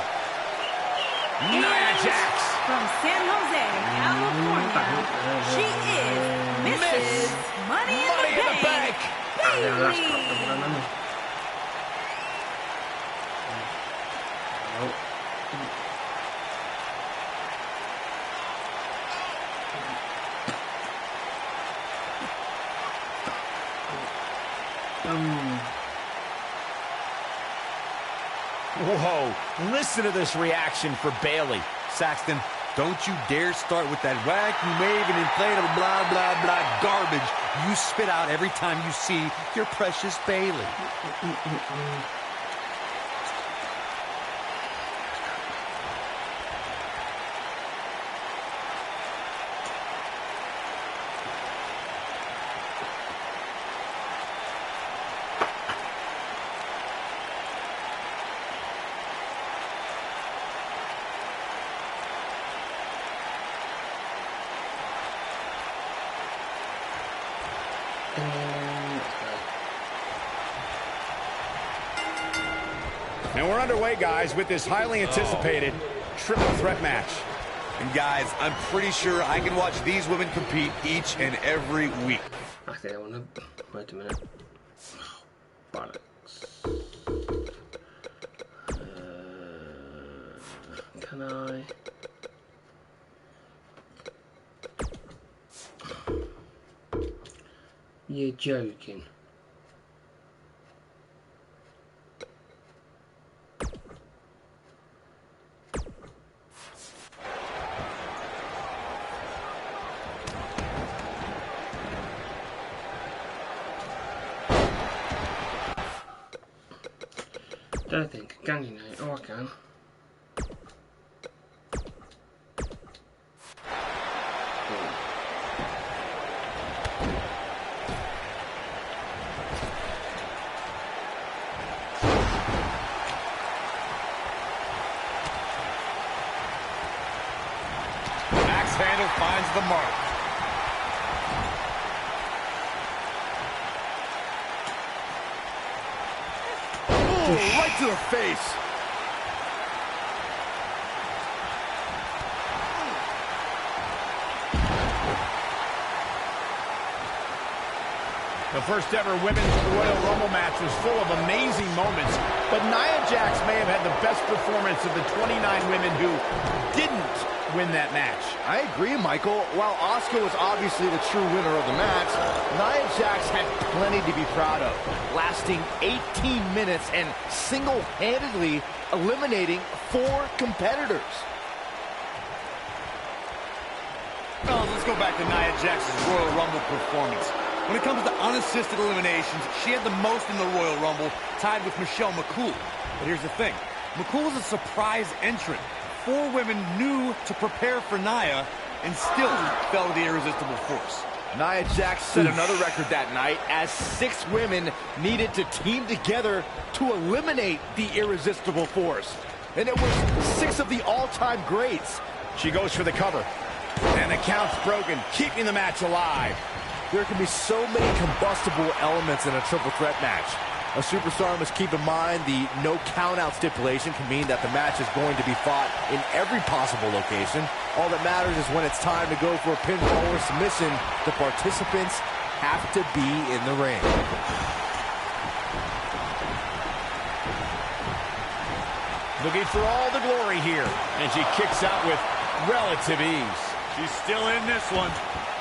Nia Jax. From San Jose, California, she is Mrs. Money in the Bank, Bayley. Whoa, listen to this reaction for Bayley. Saxton, don't you dare start with that whack, you may even inflatable blah, blah, blah garbage you spit out every time you see your precious Bayley. And we're underway, guys, with this highly anticipated triple threat match. And guys, I'm pretty sure I can watch these women compete each and every week. Actually, I want to... Wait a minute. Bollocks. Can I... You're joking. Don't think I can, you know. Oh, I can. Axe handle finds the mark. Right to the face. The first ever Women's Royal Rumble match was full of amazing moments, but Nia Jax may have had the best performance of the 29 women who didn't win that match. I agree, Michael. While Asuka was obviously the true winner of the match, Nia Jax had plenty to be proud of, lasting 18 minutes and single-handedly eliminating 4 competitors. Fellas, let's go back to Nia Jax's Royal Rumble performance. When it comes to unassisted eliminations, she had the most in the Royal Rumble, tied with Michelle McCool. But here's the thing. McCool is a surprise entrant. 4 women knew to prepare for Nia and still fell to the irresistible force. Nia Jax set another record that night as 6 women needed to team together to eliminate the irresistible force. And it was 6 of the all-time greats. She goes for the cover. And the count's broken, keeping the match alive. There can be so many combustible elements in a triple threat match. A superstar must keep in mind the no count-out stipulation can mean that the match is going to be fought in every possible location. All that matters is when it's time to go for a pinfall or submission, the participants have to be in the ring. Looking for all the glory here. And she kicks out with relative ease. She's still in this one.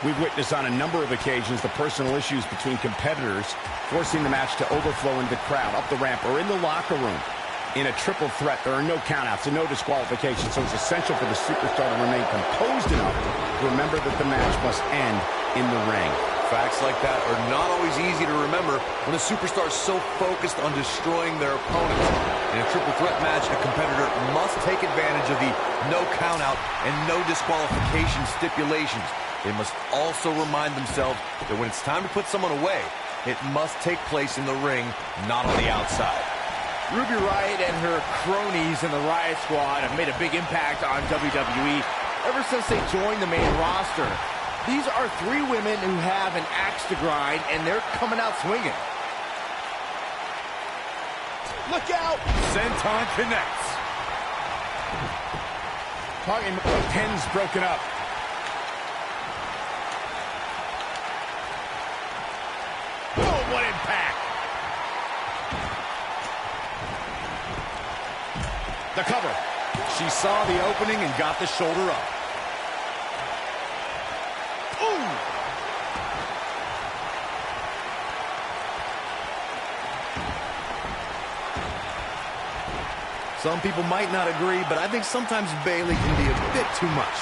We've witnessed on a number of occasions the personal issues between competitors forcing the match to overflow into the crowd, up the ramp, or in the locker room. In a triple threat, there are no countouts and no disqualifications, so it's essential for the superstar to remain composed enough to remember that the match must end in the ring. Facts like that are not always easy to remember when a superstar is so focused on destroying their opponent. In a triple threat match, a competitor must take advantage of the no countout and no disqualification stipulations. They must also remind themselves that when it's time to put someone away, it must take place in the ring, not on the outside. Ruby Riott and her cronies in the Riott Squad have made a big impact on WWE ever since they joined the main roster. These are 3 women who have an axe to grind, and they're coming out swinging. Look out! Senton connects. Talking about pins broken up. Oh, what impact! The cover. She saw the opening and got the shoulder up. Ooh! Some people might not agree, but I think sometimes Bayley can be a bit too much.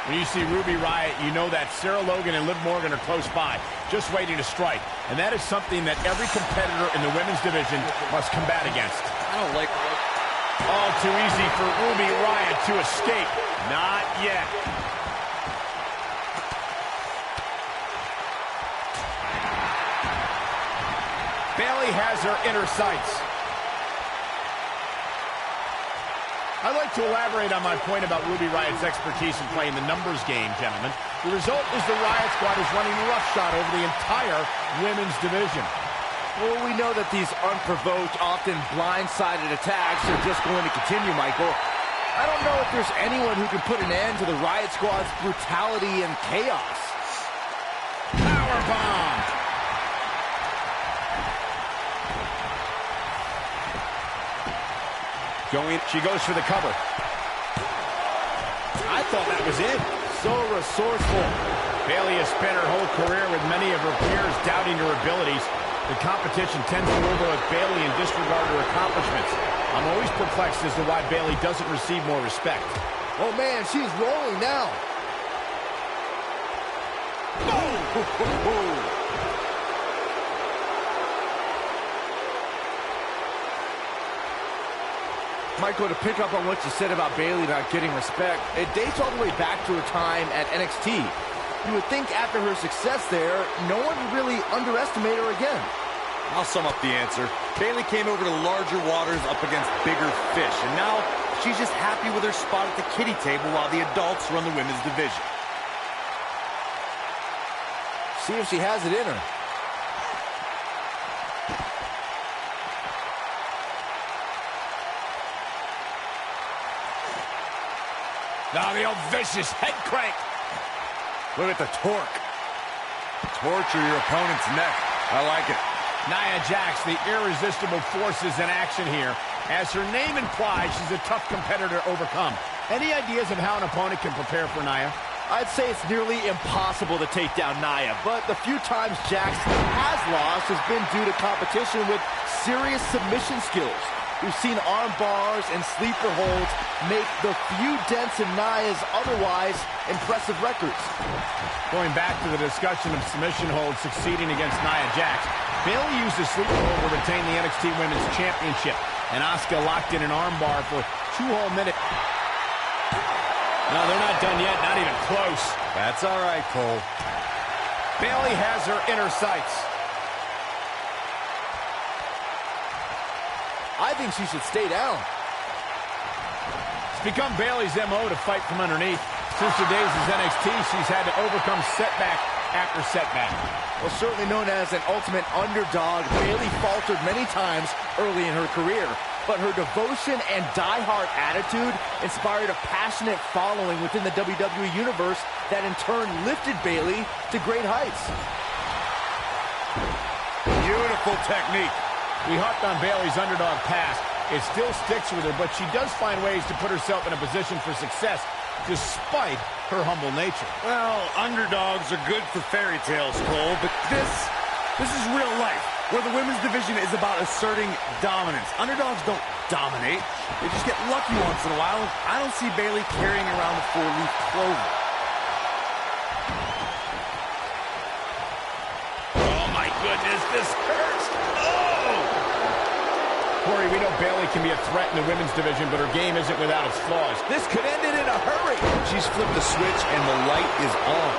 When you see Ruby Riott, you know that Sarah Logan and Liv Morgan are close by, just waiting to strike. And that is something that every competitor in the women's division must combat against. I don't like it. All too easy for Ruby Riott to escape. Not yet. Bayley has her inner sights. I'd like to elaborate on my point about Ruby Riott's expertise in playing the numbers game, gentlemen. The result is the Riott Squad is running roughshod over the entire women's division. Well, we know that these unprovoked, often blindsided attacks are just going to continue, Michael. I don't know if there's anyone who can put an end to the Riott Squad's brutality and chaos. Powerbomb! She goes for the cover. I thought that was it. So resourceful. Bayley has spent her whole career with many of her peers doubting her abilities. The competition tends to overlook Bayley and disregard her accomplishments. I'm always perplexed as to why Bayley doesn't receive more respect. Oh, man, she's rolling now. Michael, to pick up on what you said about Bayley not getting respect, it dates all the way back to her time at NXT. You would think after her success there, no one would really underestimate her again. I'll sum up the answer. Bayley came over to larger waters up against bigger fish, and now she's just happy with her spot at the kiddie table while the adults run the women's division. See if she has it in her. Now the old vicious head crank. Look at the torque. Torture your opponent's neck. I like it. Nia Jax, the irresistible force, is in action here. As her name implies, she's a tough competitor to overcome. Any ideas of how an opponent can prepare for Nia? I'd say it's nearly impossible to take down Nia, but the few times Jax has lost has been due to competition with serious submission skills. We've seen arm bars and sleeper holds make the few dents in Nia's otherwise impressive records. Going back to the discussion of submission holds succeeding against Nia Jax, Bayley used a sleeper hold to retain the NXT Women's Championship, and Asuka locked in an armbar for 2 whole minutes. No, they're not done yet, not even close. That's all right, Cole. Bayley has her inner sights. I think she should stay down. It's become Bayley's MO to fight from underneath. Since her days as NXT, she's had to overcome setback after setback. Well, certainly known as an ultimate underdog, Bayley faltered many times early in her career. But her devotion and die-hard attitude inspired a passionate following within the WWE Universe that in turn lifted Bayley to great heights. Beautiful technique. We harped on Bayley's underdog past. It still sticks with her, but she does find ways to put herself in a position for success despite her humble nature. Well, underdogs are good for fairy tales, Cole, but this is real life, where the women's division is about asserting dominance. Underdogs don't dominate. They just get lucky once in a while. I don't see Bayley carrying around the 4-leaf clover. Oh, my goodness, this hurts. Oh! Corey, we know Bayley can be a threat in the women's division, but her game isn't without its flaws. This could end it in a hurry. She's flipped the switch and the light is on.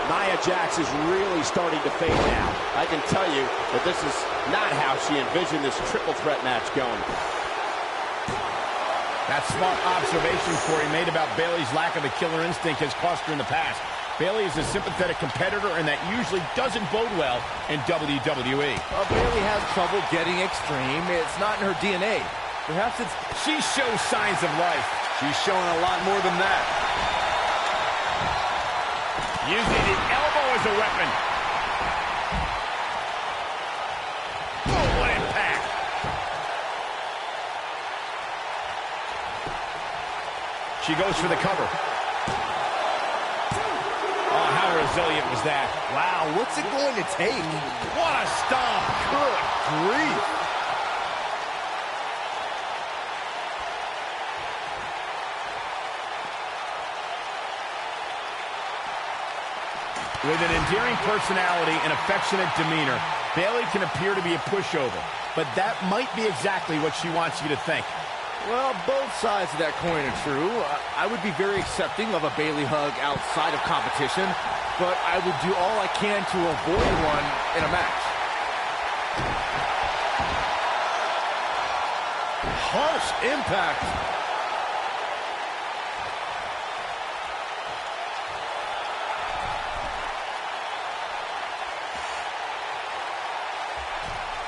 Nia Jax is really starting to fade now. I can tell you that this is not how she envisioned this triple threat match going. That smart observation Corey made about Bayley's lack of a killer instinct has cost her in the past. Bayley is a sympathetic competitor, and that usually doesn't bode well in WWE. Bayley has trouble getting extreme. It's not in her DNA. Perhaps it's... She shows signs of life. She's showing a lot more than that. Using the elbow as a weapon. Oh, what impact! She goes for the cover. Oh, how resilient was that? Wow, what's it going to take? What a stomp! Good grief. With an endearing personality and affectionate demeanor, Bayley can appear to be a pushover, but that might be exactly what she wants you to think. Well, both sides of that coin are true. I would be very accepting of a Bayley hug outside of competition, but I would do all I can to avoid one in a match. Harsh impact.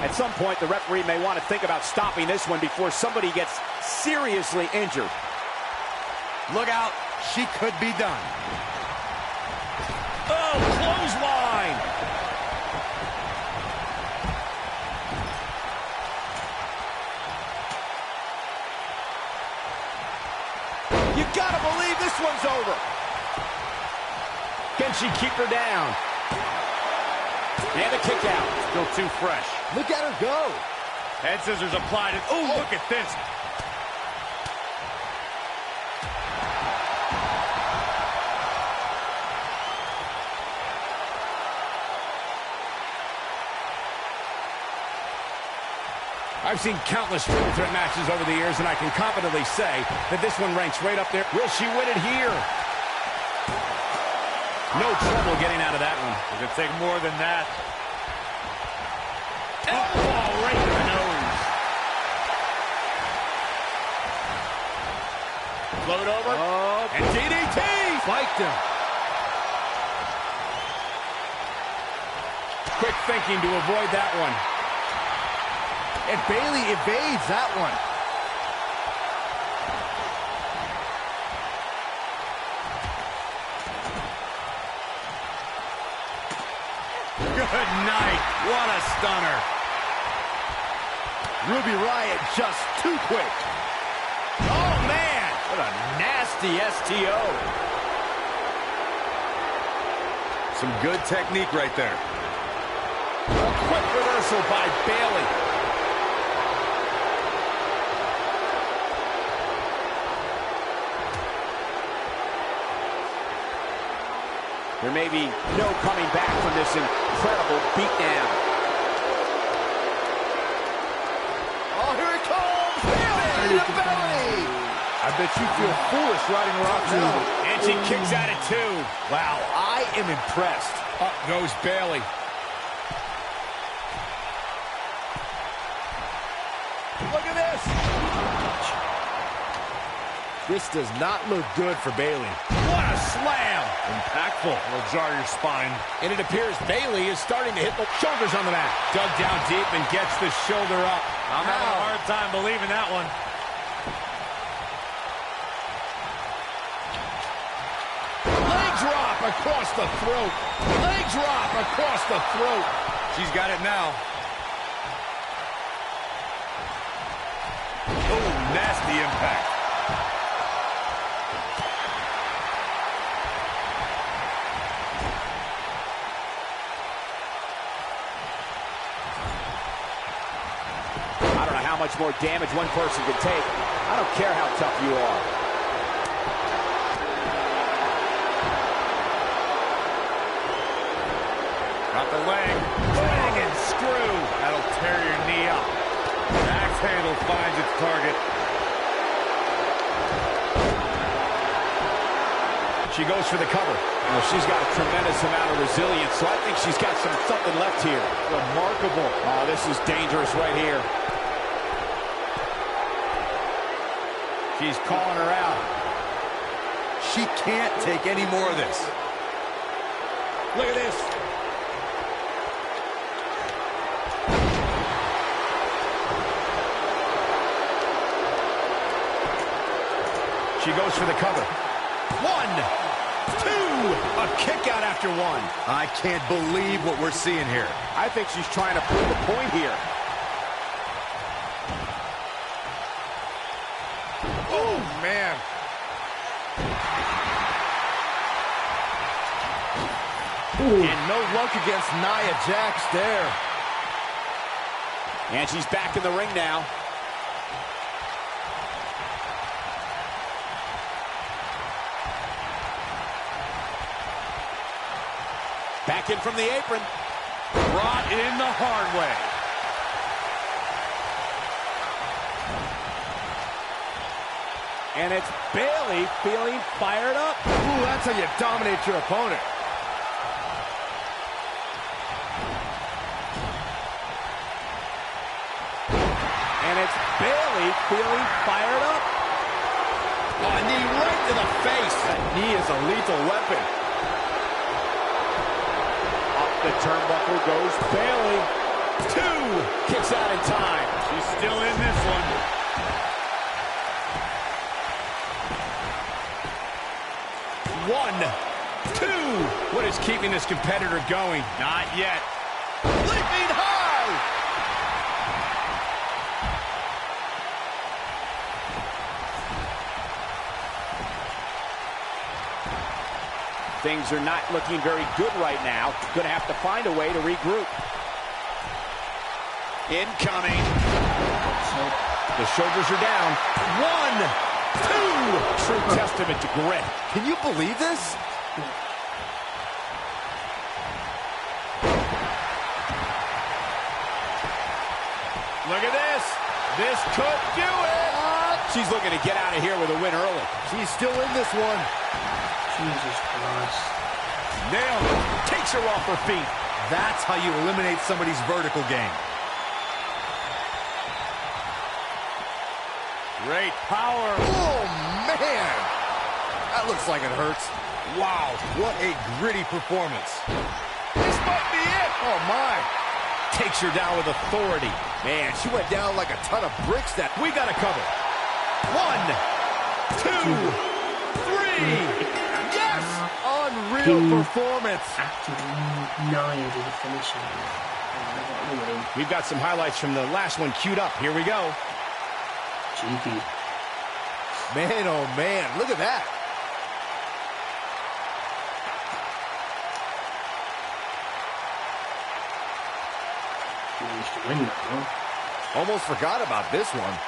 At some point, the referee may want to think about stopping this one before somebody gets seriously injured. Look out. She could be done. Oh, clothesline! You gotta believe this one's over. Can she keep her down? And a kick out. Still too fresh. Look at her go. Head scissors applied. And oh, look at this. I've seen countless triple threat matches over the years, and I can confidently say that this one ranks right up there. Will she win it here? No trouble getting out of that one. It could take more than that. Elbow right in the nose. Float over. And DDT. Spiked him. Quick thinking to avoid that one. And Bayley evades that one. Good night. What a stunner. Ruby Riott just too quick. Oh, man. What a nasty STO. Some good technique right there. A quick reversal by Bayley. There may be no coming back from this incredible beatdown. Oh, here it comes! Bayley to belly! I bet you feel foolish riding her off now. And she kicks out at 2. Wow, I am impressed. Up goes Bayley. Look at this! This does not look good for Bayley. What a slam! Impactful. Will jar your spine. And it appears Bayley is starting to hit the Shoulders on the mat. Dug down deep and gets the shoulder up. I'm having a hard time believing that one. Leg drop across the throat. Leg drop across the throat. She's got it now. Oh, nasty impact. I don't know how much more damage one person can take. I don't care how tough you are. Got the leg. Bang and screw. That'll tear your knee up. Axe handle finds its target. She goes for the cover. Well, she's got a tremendous amount of resilience, so I think she's got something left here. Remarkable. Oh, this is dangerous right here. She's calling her out. She can't take any more of this. Look at this. She goes for the cover. 1, 2. A kick out after 1. I can't believe what we're seeing here. I think she's trying to prove a point here. Oh, man. And no luck against Nia Jax there. And she's back in the ring now. Back in from the apron. Brought in the hard way. And it's Bayley feeling fired up. Ooh, that's how you dominate your opponent. And it's Bayley feeling fired up. Oh, a knee right to the face. That knee is a lethal weapon. Up the turnbuckle goes Bayley. 2. Kicks out in time. She's still in this one. One, 2. What is keeping this competitor going? Not yet. Leaping high. Things are not looking very good right now. Going to have to find a way to regroup. Incoming. The shoulders are down. 1, 2. True testament to grit. Can you believe this? Look at this. This could do it. She's looking to get out of here with a win early. She's still in this one. Jesus Christ. Nailed it. Takes her off her feet. That's how you eliminate somebody's vertical game. Great power. Oh, man. That looks like it hurts. Wow, what a gritty performance. This might be it. Oh, my. Takes her down with authority. Man, she went down like a ton of bricks. That We got to cover. 1, 2, 3. Yes! unreal performance. After Nia did the finishing. We've got some highlights from the last one queued up. Here we go. Cheeky. Man, oh man, look at that. Look at this. This could do it. Oh, she got her off her feet. That's how you eliminate somebody's vertical game. Man, oh man, look at that. Nailed it. Takes her off her feet. This might be it. Oh, my. Takes her down with authority. Man, she went down like a ton of bricks. That We got to cover. 1, 2, 3. Yes! Man, oh man, look at that. managed to win that one. Almost forgot about this one.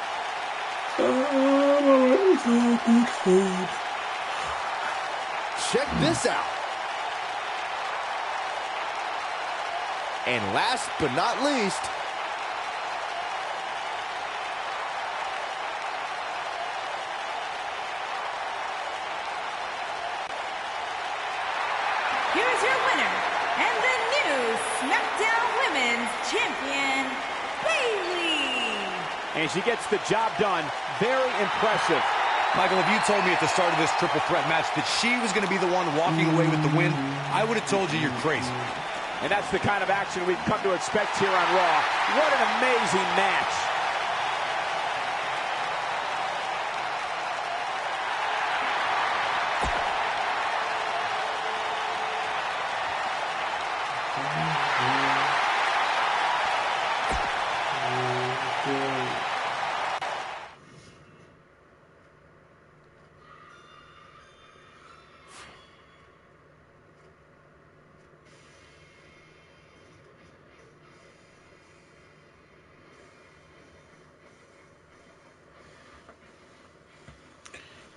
Check this out. And last but not least, here's your winner and the new SmackDown Women's Champion, Bayley. And she gets the job done. Very impressive. Michael, if you told me at the start of this triple threat match that she was going to be the one walking away with the win, I would have told you you're crazy. And that's the kind of action we've come to expect here on Raw. What an amazing match.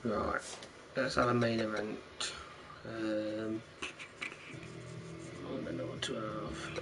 Right, let's have a main event. I don't know what to have.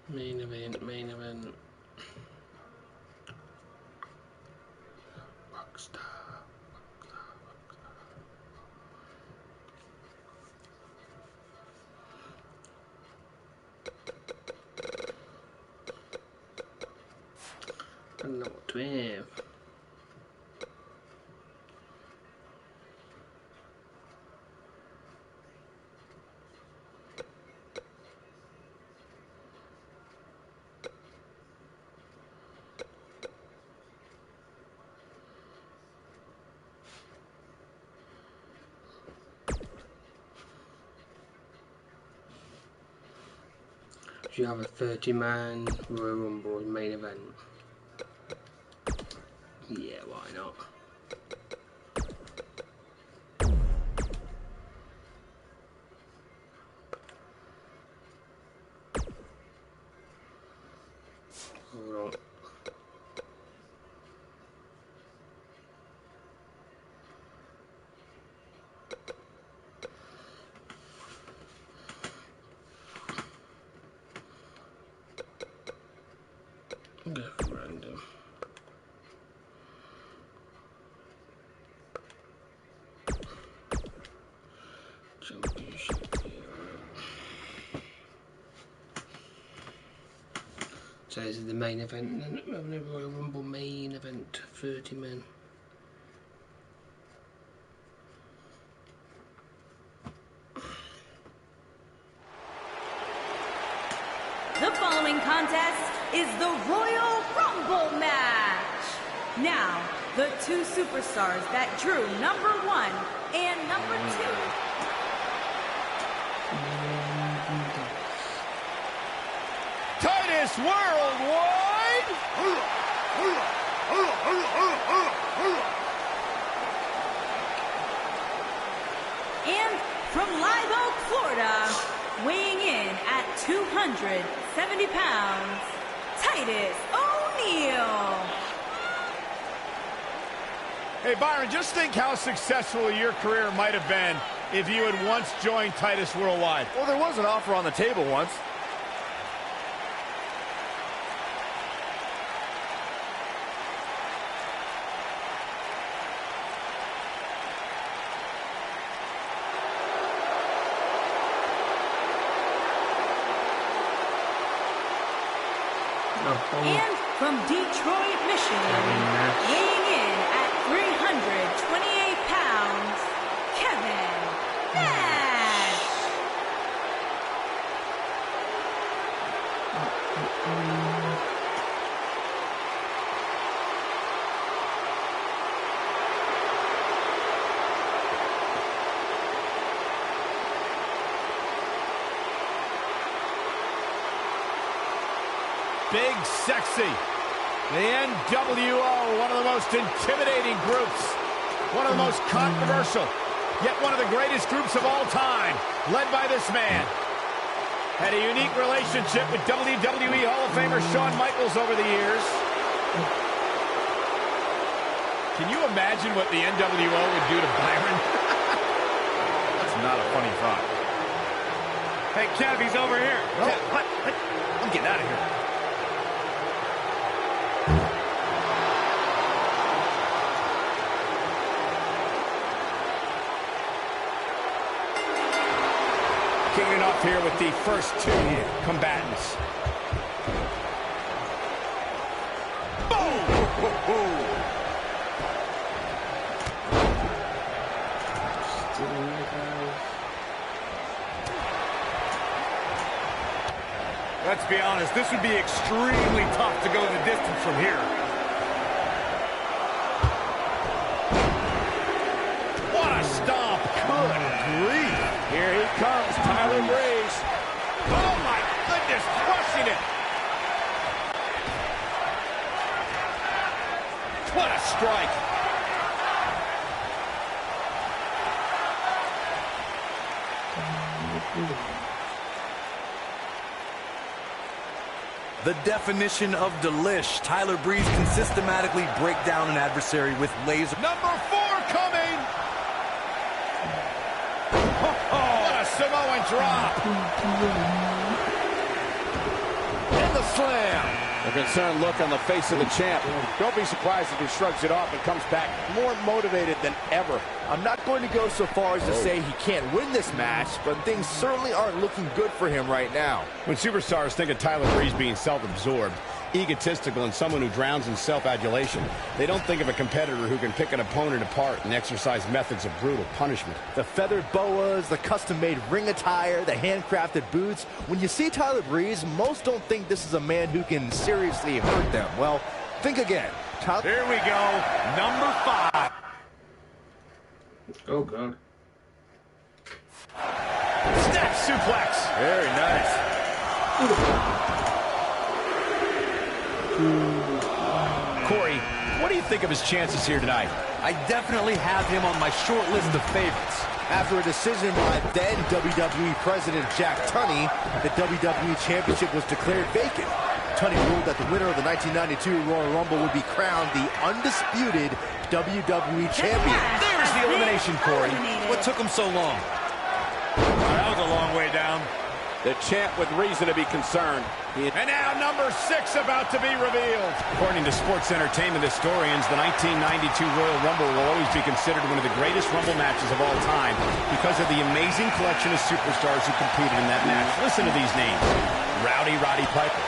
Main event. Rockstar. I don't know what to have. You have a 30-man Royal Rumble main event. Yeah, why not? Hold on. Go for random. Championship. So this is the main event, then we're having a Royal Rumble main event, 30 men. The following contest is the Royal Rumble match. Now, the two superstars that drew number 1 and number 2. Titus Worldwide! And from Live Oak, Florida, weighing in at 270 pounds, Titus O'Neil. Hey, Byron, just think how successful your career might have been if you had once joined Titus Worldwide. well, there was an offer on the table once. And from Detroit, Michigan, weighing in at 328 pounds, Kevin Nash. Big Sexy. The NWO, one of the most intimidating groups. One of the most controversial, yet one of the greatest groups of all time, led by this man. Had a unique relationship with WWE Hall of Famer Shawn Michaels over the years. Can you imagine what the NWO would do to Byron? That's not a funny thought. Hey, Kev, he's over here. What? I'm getting out of here. Kicking it off here with the first two combatants. Boom! Let's be honest, this would be extremely tough to go the distance from here. What a stomp! Good grief! Here he comes, Tyler Breeze. Oh my goodness, crushing it! What a strike! The definition of delish. Tyler Breeze can systematically break down an adversary with laser. Number 4 coming! What a Samoan drop! And the slam. A concerned look on the face of the champ. Don't be surprised if he shrugs it off and comes back more motivated than ever. I'm not going to go so far as to say he can't win this match, but things certainly aren't looking good for him right now. When superstars think of Tyler Breeze being self-absorbed, egotistical, and someone who drowns in self-adulation, they don't think of a competitor who can pick an opponent apart and exercise methods of brutal punishment. The feathered boas, the custom-made ring attire, the handcrafted boots. When you see Tyler Breeze, most don't think this is a man who can seriously hurt them. Well, think again. Here we go, number 5. Oh, God. Snap suplex! Very nice. Corey, what do you think of his chances here tonight? I definitely have him on my short list of favorites. After a decision by then WWE President Jack Tunney, the WWE Championship was declared vacant. Tunney ruled that the winner of the 1992 Royal Rumble would be crowned the undisputed WWE Champion. There's the elimination, Corey. What took him so long? That was a long way down. The champ with reason to be concerned. And now number 6 about to be revealed. According to sports entertainment historians, the 1992 Royal Rumble will always be considered one of the greatest Rumble matches of all time because of the amazing collection of superstars who competed in that match. Listen to these names: Rowdy Roddy Piper,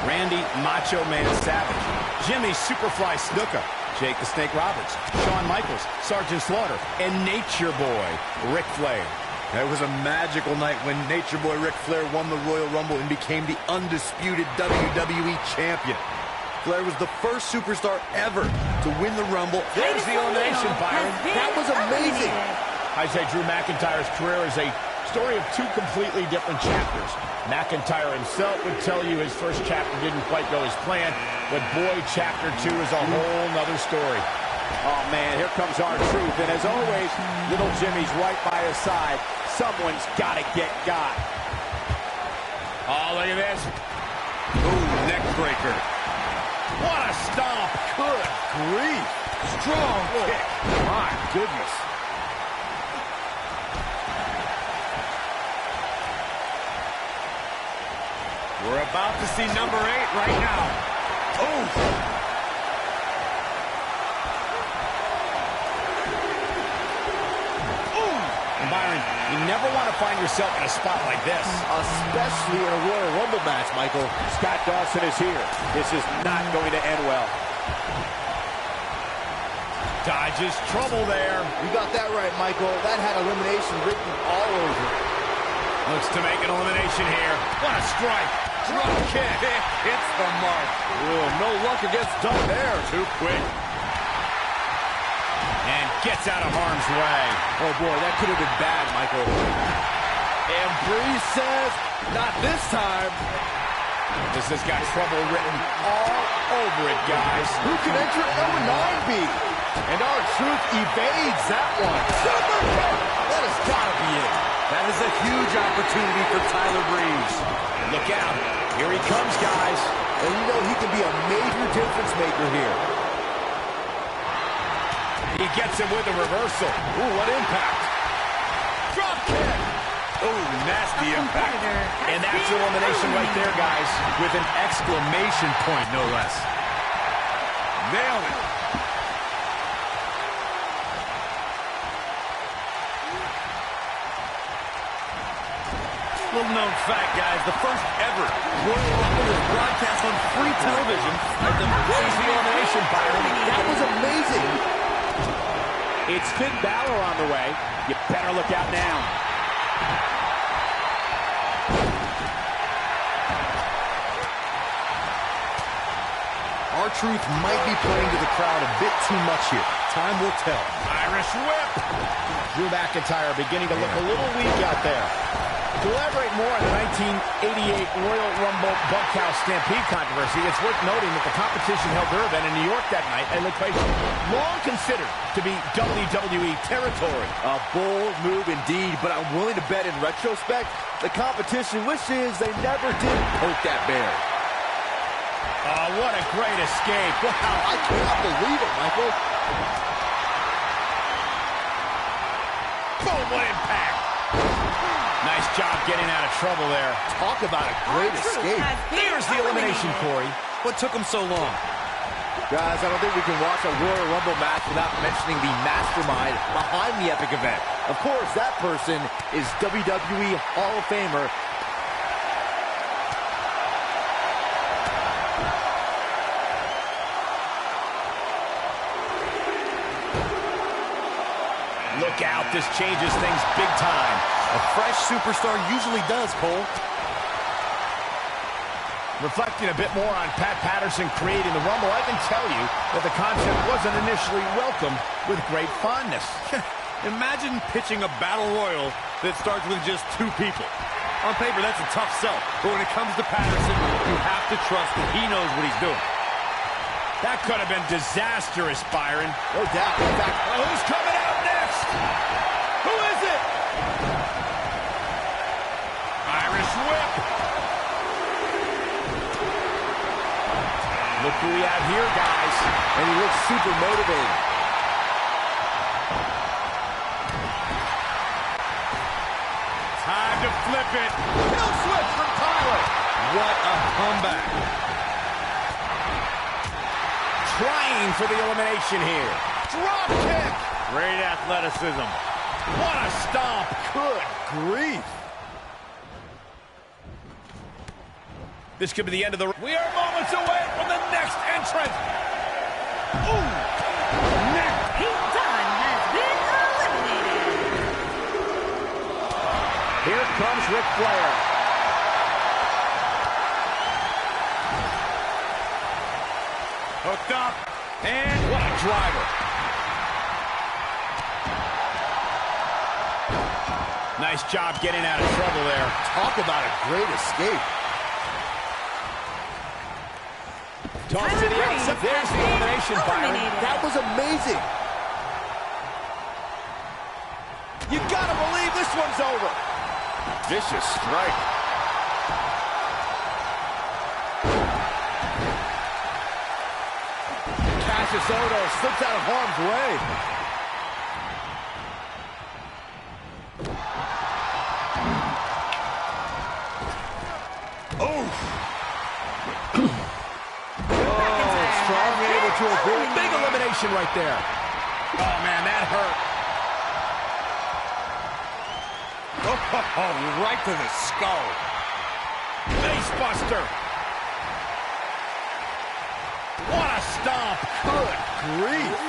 Randy Macho Man Savage, Jimmy Superfly Snuka, Jake the Snake Roberts, Shawn Michaels, Sergeant Slaughter, and Nature Boy Ric Flair. It was a magical night when Nature Boy Ric Flair won the Royal Rumble and became the undisputed WWE Champion. Flair was the first superstar ever to win the Rumble. There's the elimination, Byron. That was amazing. I say Drew McIntyre's career is a story of 2 completely different chapters. McIntyre himself would tell you his first chapter didn't quite go as planned, but boy, chapter 2 is a whole nother story. Oh, man, here comes our truth. And as always, little Jimmy's right by his side. Someone's got to get got. Oh, look at this. Ooh, neck breaker. What a stomp. Good grief. Strong kick. My goodness. We're about to see number 8 right now. Oh. Byron, You never want to find yourself in a spot like this. Especially in a Royal Rumble match, Michael. Scott Dawson is here. This is not going to end well. Dodges trouble there. You got that right, Michael. That had elimination written all over it. Looks to make an elimination here. What a strike. Drop kick. Hits the mark. Ooh, no luck against Dunn there. Too quick. And gets out of harm's way. Oh, boy, that could have been bad, Michael. And Breeze says, not this time. This has got trouble written all over it, guys. Who can enter number 9 be? And R-Truth evades that one. Super kick! That has got to be it. That is a huge opportunity for Tyler Breeze. Look out. Here he comes, guys. And you know he can be a major difference maker here. He gets him with a reversal. Ooh, what impact. Drop kick. Oh, nasty impact. And that's elimination right there, guys. With an exclamation point, no less. Nailed it. Little known fact, guys, the first ever Royal Rumble was broadcast on free television at the Crazy elimination, Byron. That was amazing. It's Finn Balor on the way. You better look out now. R-Truth might be playing to the crowd a bit too much here. Time will tell. Irish whip. Drew McIntyre beginning to look a little weak out there. To elaborate more on the 1988 Royal Rumble Bunkhouse Stampede controversy, it's worth noting that the competition held their event in New York that night, a location long considered to be WWE territory. A bold move indeed, but I'm willing to bet in retrospect, the competition wishes they never did poke that bear. Oh, what a great escape. Wow. I cannot believe it, Michael. Boom, what impact. Nice job getting out of trouble there. Talk about a great escape. There's the elimination, Corey. What took him so long? Guys, I don't think we can watch a Royal Rumble match without mentioning the mastermind behind the epic event. Of course, that person is WWE Hall of Famer. Look out, this changes things big time. A fresh superstar usually does, Cole. Reflecting a bit more on Pat Patterson creating the Rumble, I can tell you that the concept wasn't initially welcomed with great fondness. Imagine pitching a battle royal that starts with just 2 people. On paper, that's a tough sell. But when it comes to Patterson, you have to trust that he knows what he's doing. That could have been disastrous, Byron. No doubt. In fact, Who's coming out next? Who is it? Irish whip. Look who we have here, guys. and he looks super motivated. Time to flip it. Kill switch from Tyler. What a comeback. Trying for the elimination here. Drop kick. Great athleticism. What a stomp. Good grief. This could be the end of the... We are moments away from the next entrant. Ooh. Pete Dunne has been eliminated. Here comes Ric Flair. Hooked up. And what a driver. Nice job getting out of trouble there. Talk about a great escape. Toss to the outside. There's the elimination, Byron. That was amazing. You gotta believe this one's over. Vicious strike. Cassius Ohno slips out of harm's way. To avoid big elimination right there. Oh, man, that hurt. Oh, right to the skull. Face buster. What a stomp. Good grief.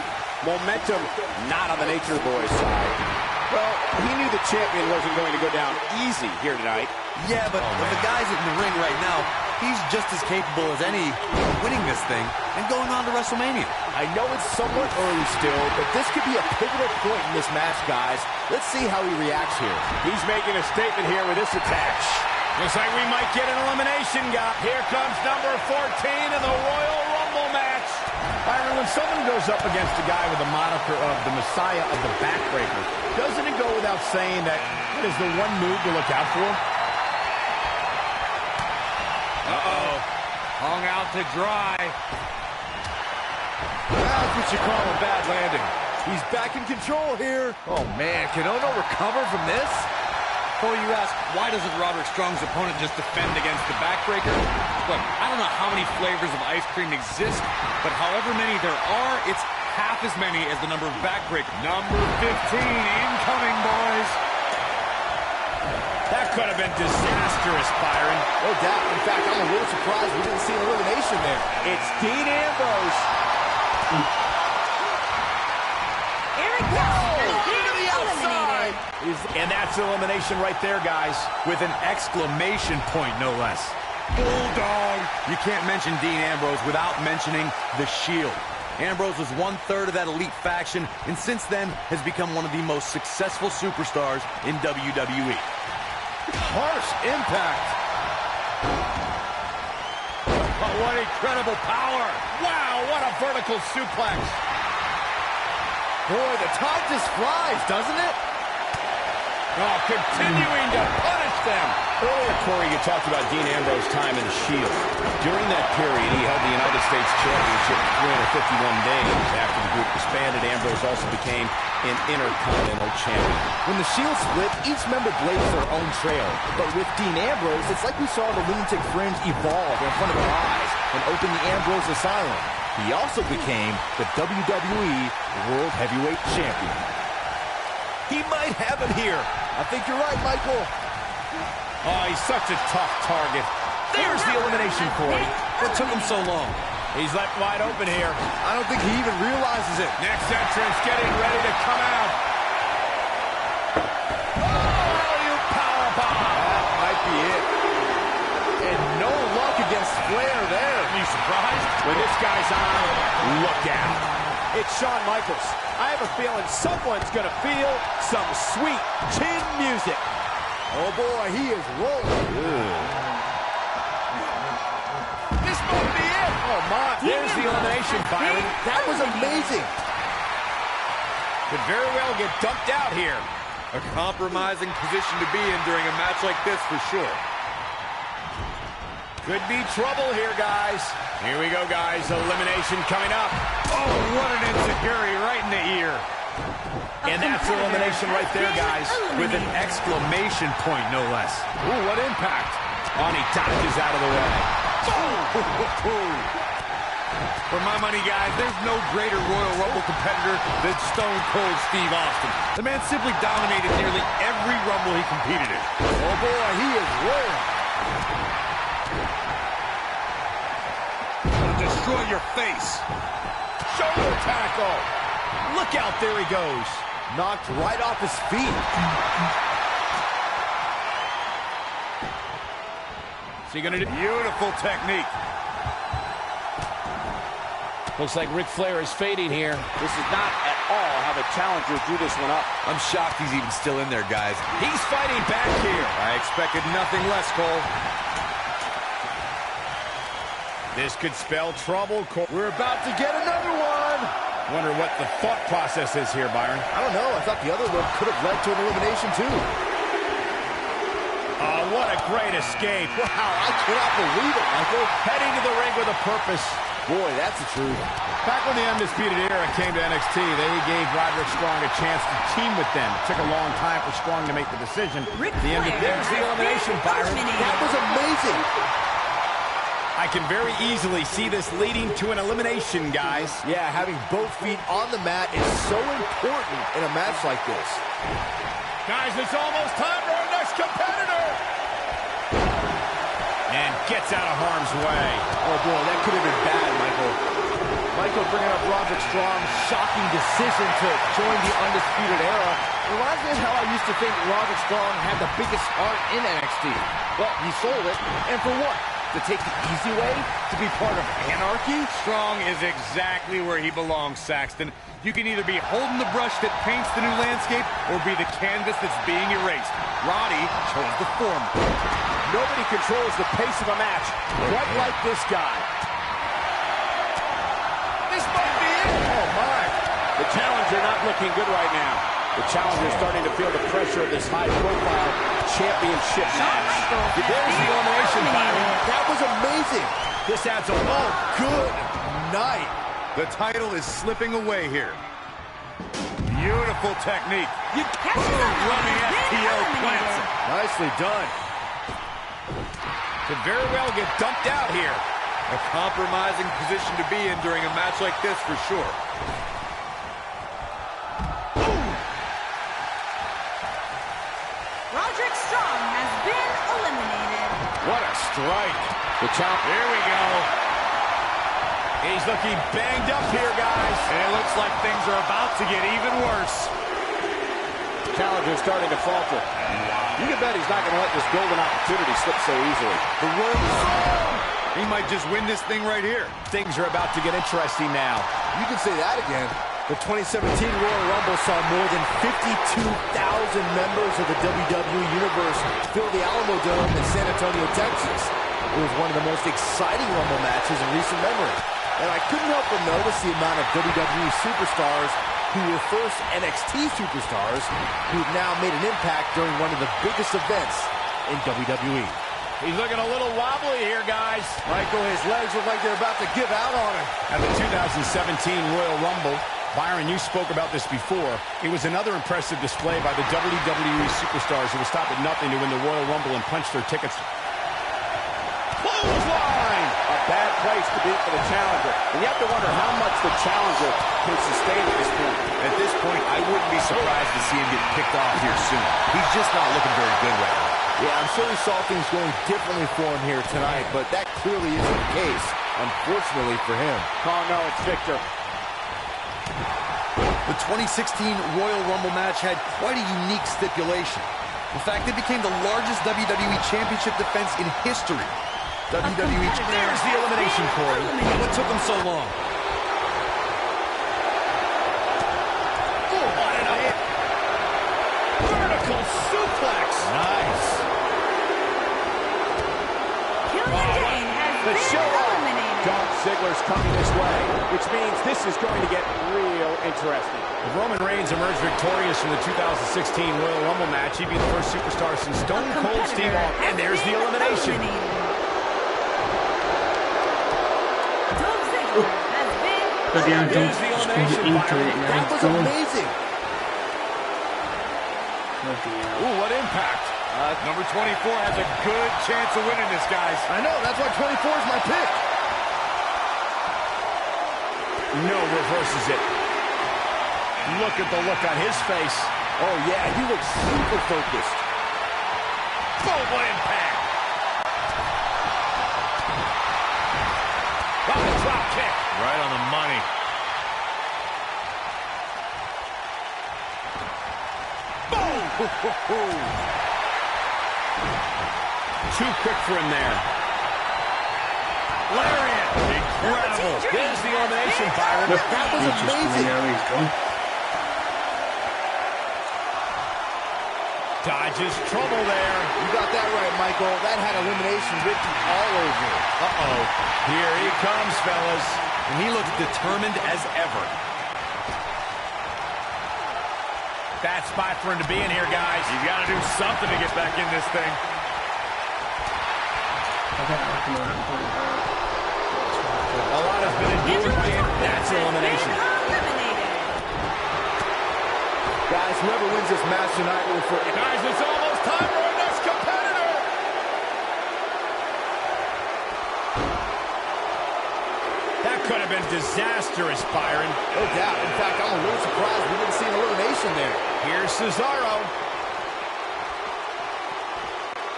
Momentum not on the Nature Boys side. Well, he knew the champion wasn't going to go down easy here tonight. Yeah, but with the guys in the ring right now, he's just as capable as any of winning this thing and going on to WrestleMania. I know it's somewhat early still, but this could be a pivotal point in this match, guys. Let's see how he reacts here. He's making a statement here with this attack. Looks like we might get an elimination, guy. Here comes number 14 in the Royal Rumble match. Byron, when someone goes up against a guy with the moniker of the Messiah of the Backbreaker, doesn't it go without saying that it is the one move to look out for? Uh-oh. Hung out to dry. That's what you call a bad landing. He's back in control here. Oh, man, can Ono recover from this? Before you ask, why doesn't Roderick Strong's opponent just defend against the backbreaker? Look, I don't know how many flavors of ice cream exist, but however many there are, it's half as many as the number of backbreakers. Number 15 incoming, boys. That could have been disastrous, Byron. No doubt. In fact, I'm a little surprised we didn't see an elimination there. It's Dean Ambrose. Eric Young To the outside. And that's elimination right there, guys. With an exclamation point, no less. Bulldog! You can't mention Dean Ambrose without mentioning the Shield. Ambrose was 1/3 of that elite faction, and since then has become one of the most successful superstars in WWE. Harsh impact. Oh, what incredible power! Wow, what a vertical suplex. Boy, the time just flies, doesn't it? Oh, continuing to punish them. Earlier, Corey, you talked about Dean Ambrose's time in the Shield. During that period, he held the United States Championship for 351 days. After the group disbanded, Ambrose also became an Intercontinental Champion. When the Shield split, each member blazed their own trail. But with Dean Ambrose, it's like we saw the Lunatic Fringe evolve in front of our eyes and open the Ambrose Asylum. He also became the WWE World Heavyweight Champion. He might have it here. I think you're right, Michael. Oh, he's such a tough target. There's the elimination, Corey. What took him so long? He's left wide open here. I don't think he even realizes it. Next entrance getting ready to come out. Oh, you powerbomb. That might be it. And no luck against Flair there. Are you surprised? When this guy's on, look out. It's Shawn Michaels. I have a feeling someone's going to feel some sweet chin music. Oh, boy, he is rolling. This might be it. Oh, my. There's the elimination, Byron. That was amazing. Could very well get dumped out here. A compromising position to be in during a match like this for sure. Could be trouble here, guys. Here we go, guys. Elimination coming up. Oh, what an insecurity right in the ear. And that's elimination right there, guys. With an exclamation point, no less. Ooh, what impact. Oh, and he dodges out of the way. For my money, guys, there's no greater Royal Rumble competitor than Stone Cold Steve Austin. The man simply dominated nearly every Rumble he competed in. Oh, boy, he is rolling. Destroy your face. Shoulder tackle. Look out, there he goes. Knocked right off his feet. Is he going to do? Beautiful technique. Looks like Ric Flair is fading here. This is not at all how the challenger drew this one up. I'm shocked he's even still in there, guys. He's fighting back here. I expected nothing less, Cole. This could spell trouble. We're about to get another one. Wonder what the thought process is here, Byron. I don't know. I thought the other one could have led to an elimination, too. Oh, what a great escape. Wow, I cannot believe it, Michael. Heading to the ring with a purpose. Boy, that's the truth. Back when the Undisputed Era came to NXT, they gave Roderick Strong a chance to team with them. It took a long time for Strong to make the decision. There's the elimination, Byron. That was amazing. I can very easily see this leading to an elimination, guys. Yeah, having both feet on the mat is so important in a match like this. Guys, it's almost time for another competitor. And gets out of harm's way. Oh, boy, that could have been bad, Michael. Michael bringing up Roderick Strong's shocking decision to join the Undisputed Era. Reminds me of how I used to think Roderick Strong had the biggest heart in NXT. Well, he sold it, and for what? To take the easy way? To be part of anarchy? Strong is exactly where he belongs, Saxton. You can either be holding the brush that paints the new landscape or be the canvas that's being erased. Roddy chose the former. Nobody controls the pace of a match quite like this guy. This might be it. Oh, my. The challenger not looking good right now. The challenger starting to feel the pressure of this high-profile championship match. There's the elimination, Byron. That was amazing. This adds a Good night. The title is slipping away here. Beautiful technique. Running STO plants it. Nicely done. Could very well get dumped out here. A compromising position to be in during a match like this for sure. Roderick Strong has been eliminated. What a strike. The chop. Here we go. He's looking banged up here, guys. And it looks like things are about to get even worse. Challenger starting to falter. You can bet he's not going to let this golden opportunity slip so easily. The Royal, he might just win this thing right here. Things are about to get interesting now. You can say that again. The 2017 Royal Rumble saw more than 52,000 members of the WWE Universe fill the Alamo Dome in San Antonio, Texas. It was one of the most exciting Rumble matches in recent memory. And I couldn't help but notice the amount of WWE superstars who were first NXT superstars who've now made an impact during one of the biggest events in WWE. He's looking a little wobbly here, guys. Michael, his legs look like they're about to give out on him. At the 2017 Royal Rumble, Byron, you spoke about this before. It was another impressive display by the WWE superstars who would stop at nothing to win the Royal Rumble and punch their tickets. Clothesline! A bad place to be for the challenger. And you have to wonder how much the challenger can sustain at this point. At this point, I wouldn't be surprised to see him get picked off here soon. He's just not looking very good right now. Yeah, I'm sure he saw things going differently for him here tonight, but that clearly isn't the case, unfortunately for him. Oh, no, it's Victor. The 2016 Royal Rumble match had quite a unique stipulation. In fact, it became the largest WWE Championship defense in history. WWE. There's the elimination, Corey. What took him so long? Vertical suplex. Nice. Killian Dane has been eliminated. Dolph Ziggler's coming this way, which means this is going to get real interesting. If Roman Reigns emerged victorious from the 2016 Royal Rumble match, he'd be the first superstar since Stone Cold Steve Austin. And there's the elimination. But yeah, don't just put it into it now. That was amazing. Ooh, what impact. Number 24 has a good chance of winning this, guys. I know, that's why 24 is my pick. No, reverses it. Look at the look on his face. Oh, yeah, he looks super focused. Boom, what impact. Oh, drop kick. Right on the money. Boom! Too quick for him there. Lariat. Incredible. There's the elimination, Byron. That was amazing. Now he's gone. Dodges trouble there. You got that right, Michael. That had elimination written all over it. Uh-oh. Here he comes, fellas. And he looks determined as ever. Bad spot for him to be in here, guys. You got to do something to get back in this thing. A lot has been endured by him. That's elimination. Guys, whoever wins this match tonight will for... Guys, it's almost time for our next competitor. That could have been disastrous, Byron. No doubt. In fact, I'm a little surprised we didn't see an elimination there. Here's Cesaro.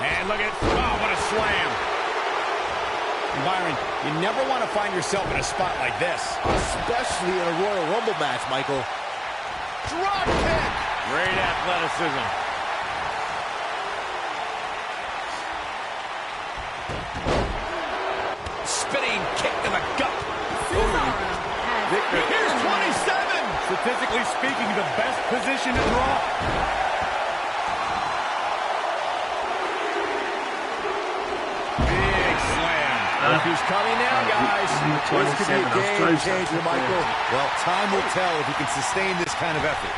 And look at, oh, what a slam. And Byron, you never want to find yourself in a spot like this. Especially in a Royal Rumble match, Michael. Drop kick! Great athleticism. Spinning kick to the gut. Here's 27. Statistically speaking, the best position in Raw. Big slam. Look who's coming now, guys. This could be a game changer, Michael. Well, time will tell if he can sustain this kind of effort.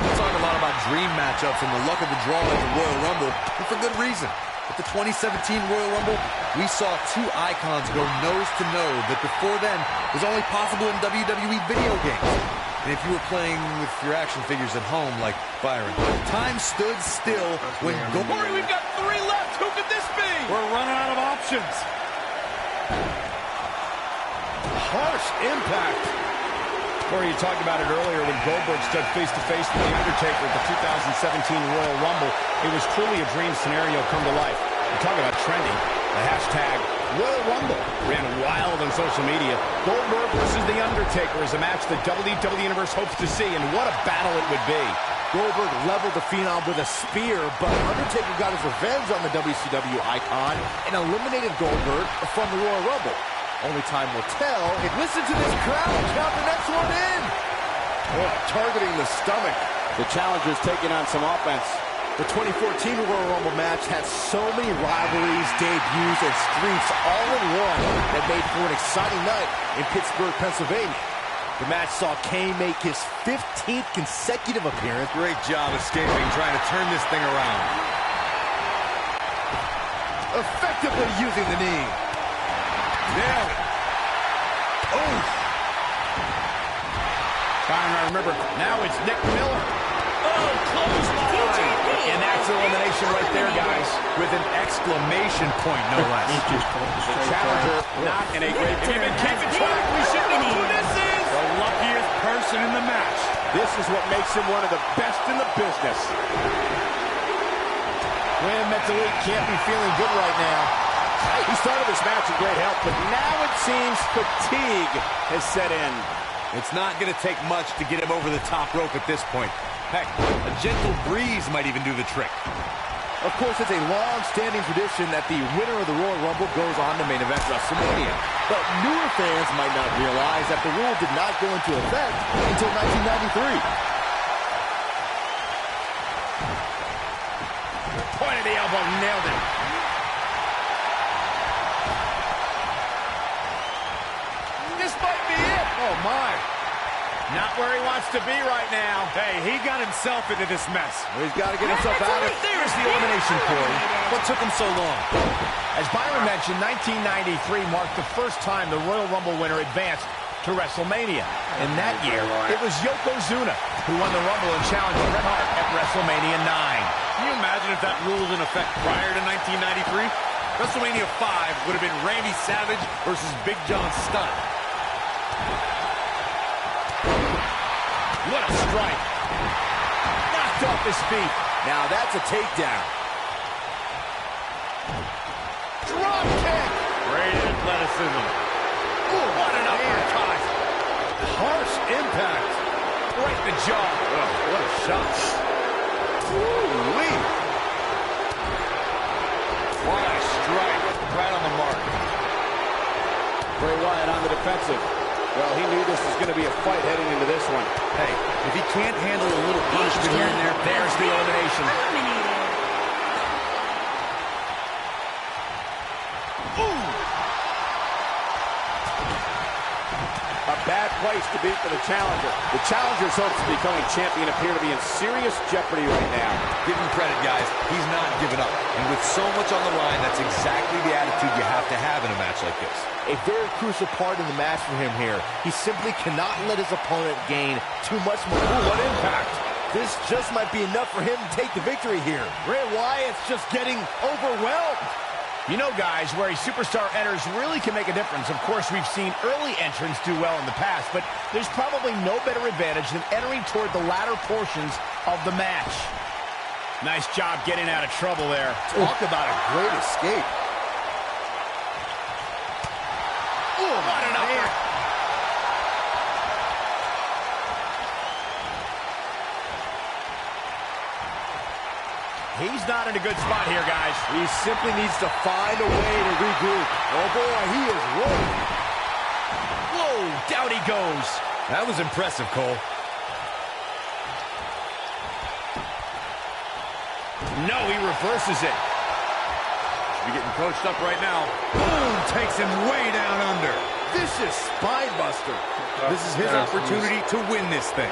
We talk a lot about dream matchups and the luck of the draw at the Royal Rumble, and for good reason. At the 2017 Royal Rumble, we saw two icons go nose-to-nose that before then was only possible in WWE video games. And if you were playing with your action figures at home like Byron, time stood still when Corey, we've got 3 left. Who could this be? We're running out of options. Harsh impact. Corey, you talked about it earlier when Goldberg stood face-to-face with The Undertaker at the 2017 Royal Rumble. It was truly a dream scenario come to life. You talk about trending. The hashtag Royal Rumble ran wild on social media. Goldberg versus The Undertaker is a match the WWE Universe hopes to see, and what a battle it would be. Goldberg leveled the Phenom with a spear, but Undertaker got his revenge on the WCW icon and eliminated Goldberg from the Royal Rumble. Only time will tell. Listen to this crowd count the next one in. Oh, targeting the stomach. The challenger's taking on some offense. The 2014 Royal Rumble match had so many rivalries, debuts, and streaks all in one that made for an exciting night in Pittsburgh, Pennsylvania. The match saw Kane make his 15th consecutive appearance. great job escaping, trying to turn this thing around. Effectively using the knee. Nailed it. Oh. Byron, I remember, now it's Nick Miller. Oh, close line. And that's elimination right there, guys. With an exclamation point, no less. The challenger not in a great position. We should know who this is. The luckiest person in the match. This is what makes him one of the best in the business. Win mentally can't be feeling good right now. He started this match in great health, but now it seems fatigue has set in. It's not going to take much to get him over the top rope at this point. Heck, a gentle breeze might even do the trick. Of course, it's a long-standing tradition that the winner of the Royal Rumble goes on to main event WrestleMania. But newer fans might not realize that the rule did not go into effect until 1993. Point of the elbow, nailed it. This might be it. Oh, my. Not where he wants to be right now. Hey, he got himself into this mess. He's got to get himself out of it. There's the elimination, Corey. What took him so long? As Byron mentioned, 1993 marked the first time the Royal Rumble winner advanced to WrestleMania. In that year, it was Yokozuna who won the Rumble and challenged Bret Hart at WrestleMania 9. Can you imagine if that rule was in effect prior to 1993? WrestleMania 5 would have been Randy Savage versus Big John Studd. What a strike. Knocked off his feet. Now that's a takedown. Drop kick. Great athleticism. Ooh, what an uppercut. Harsh impact. Right in the jaw. Oh, what a shot. Ooh-wee. What a strike. Right on the mark. Bray Wyatt on the defensive. Well, he knew this was going to be a fight heading into this one. Hey, if he can't handle a little punishment here and there, There's the elimination. A bad place to be for the challenger. The challenger's hopes of becoming champion appear to be in serious jeopardy right now. Give him credit, guys. He's not giving up. And with so much on the line, that's exactly the attitude you have to have in a match like this. A very crucial part in the match for him here. He simply cannot let his opponent gain too much momentum. What impact. This just might be enough for him to take the victory here. Bray Wyatt's just getting overwhelmed. You know, guys, where a superstar enters really can make a difference. Of course, we've seen early entrants do well in the past, but there's probably no better advantage than entering toward the latter portions of the match. Nice job getting out of trouble there. Talk about a great escape. Oh, what an upper. He's not in a good spot here, guys. He simply needs to find a way to regroup. Oh, boy, he is rolling. Whoa, down he goes. That was impressive, Cole. No, he reverses it. Should be getting coached up right now. Boom! Takes him way down under. Vicious spine buster. This is his opportunity to win this thing.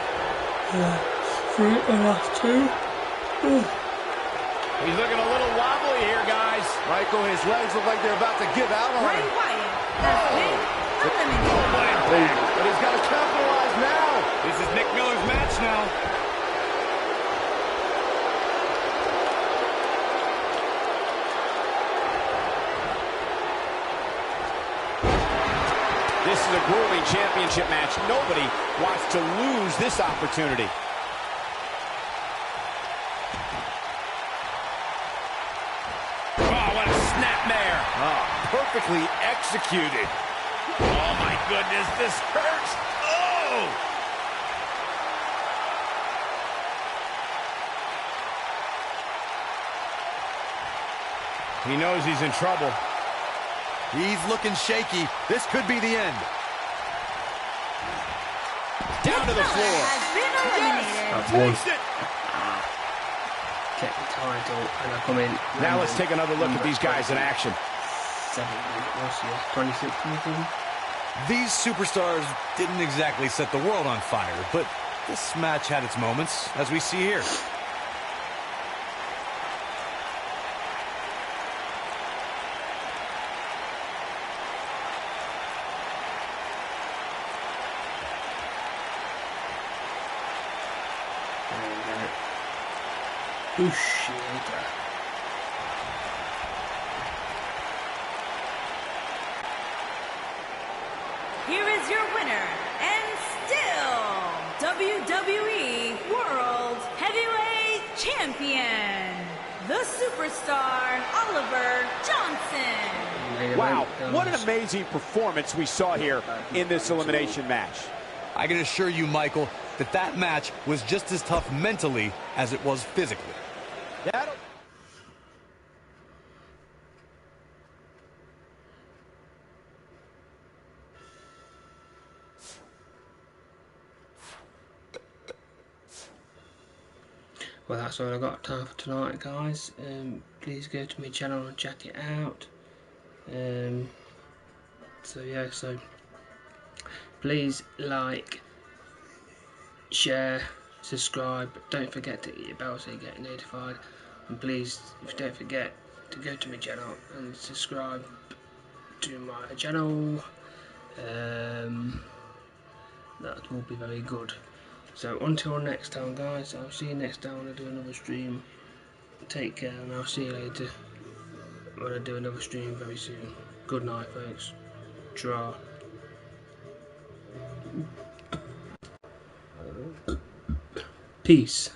He's looking a little wobbly here, guys. Michael, his legs look like they're about to give out on Bray him. Wyatt has been eliminated. But he's got to capitalize now. This is Nick Miller's match now. This is a grueling championship match. Nobody wants to lose this opportunity. Oh, what a snapmare. Oh, perfectly executed. Oh, my goodness, this hurts. Oh! He knows he's in trouble. He's looking shaky. This could be the end. Down to the floor. Has been eliminated. I've won. Get the title, and I come in. Now let's take another look at these guys in action. 2016. These superstars didn't exactly set the world on fire, but this match had its moments, as we see here. Here is your winner, and still WWE World Heavyweight Champion, the superstar Oliver Johnson. Wow, what an amazing performance we saw here in this elimination match. I can assure you, Michael, that that match was just as tough mentally as it was physically. Well, that's all I got time for tonight, guys. Please go to my channel and check it out. So please like, share, subscribe. Don't forget to hit your bell so you get notified. And please, if you don't forget to go to my channel and subscribe to my channel, that will be very good. So until next time, guys, I'll see you next time when I do another stream. Take care, and I'll see you later when I do another stream very soon. Good night, folks. Draw. Peace.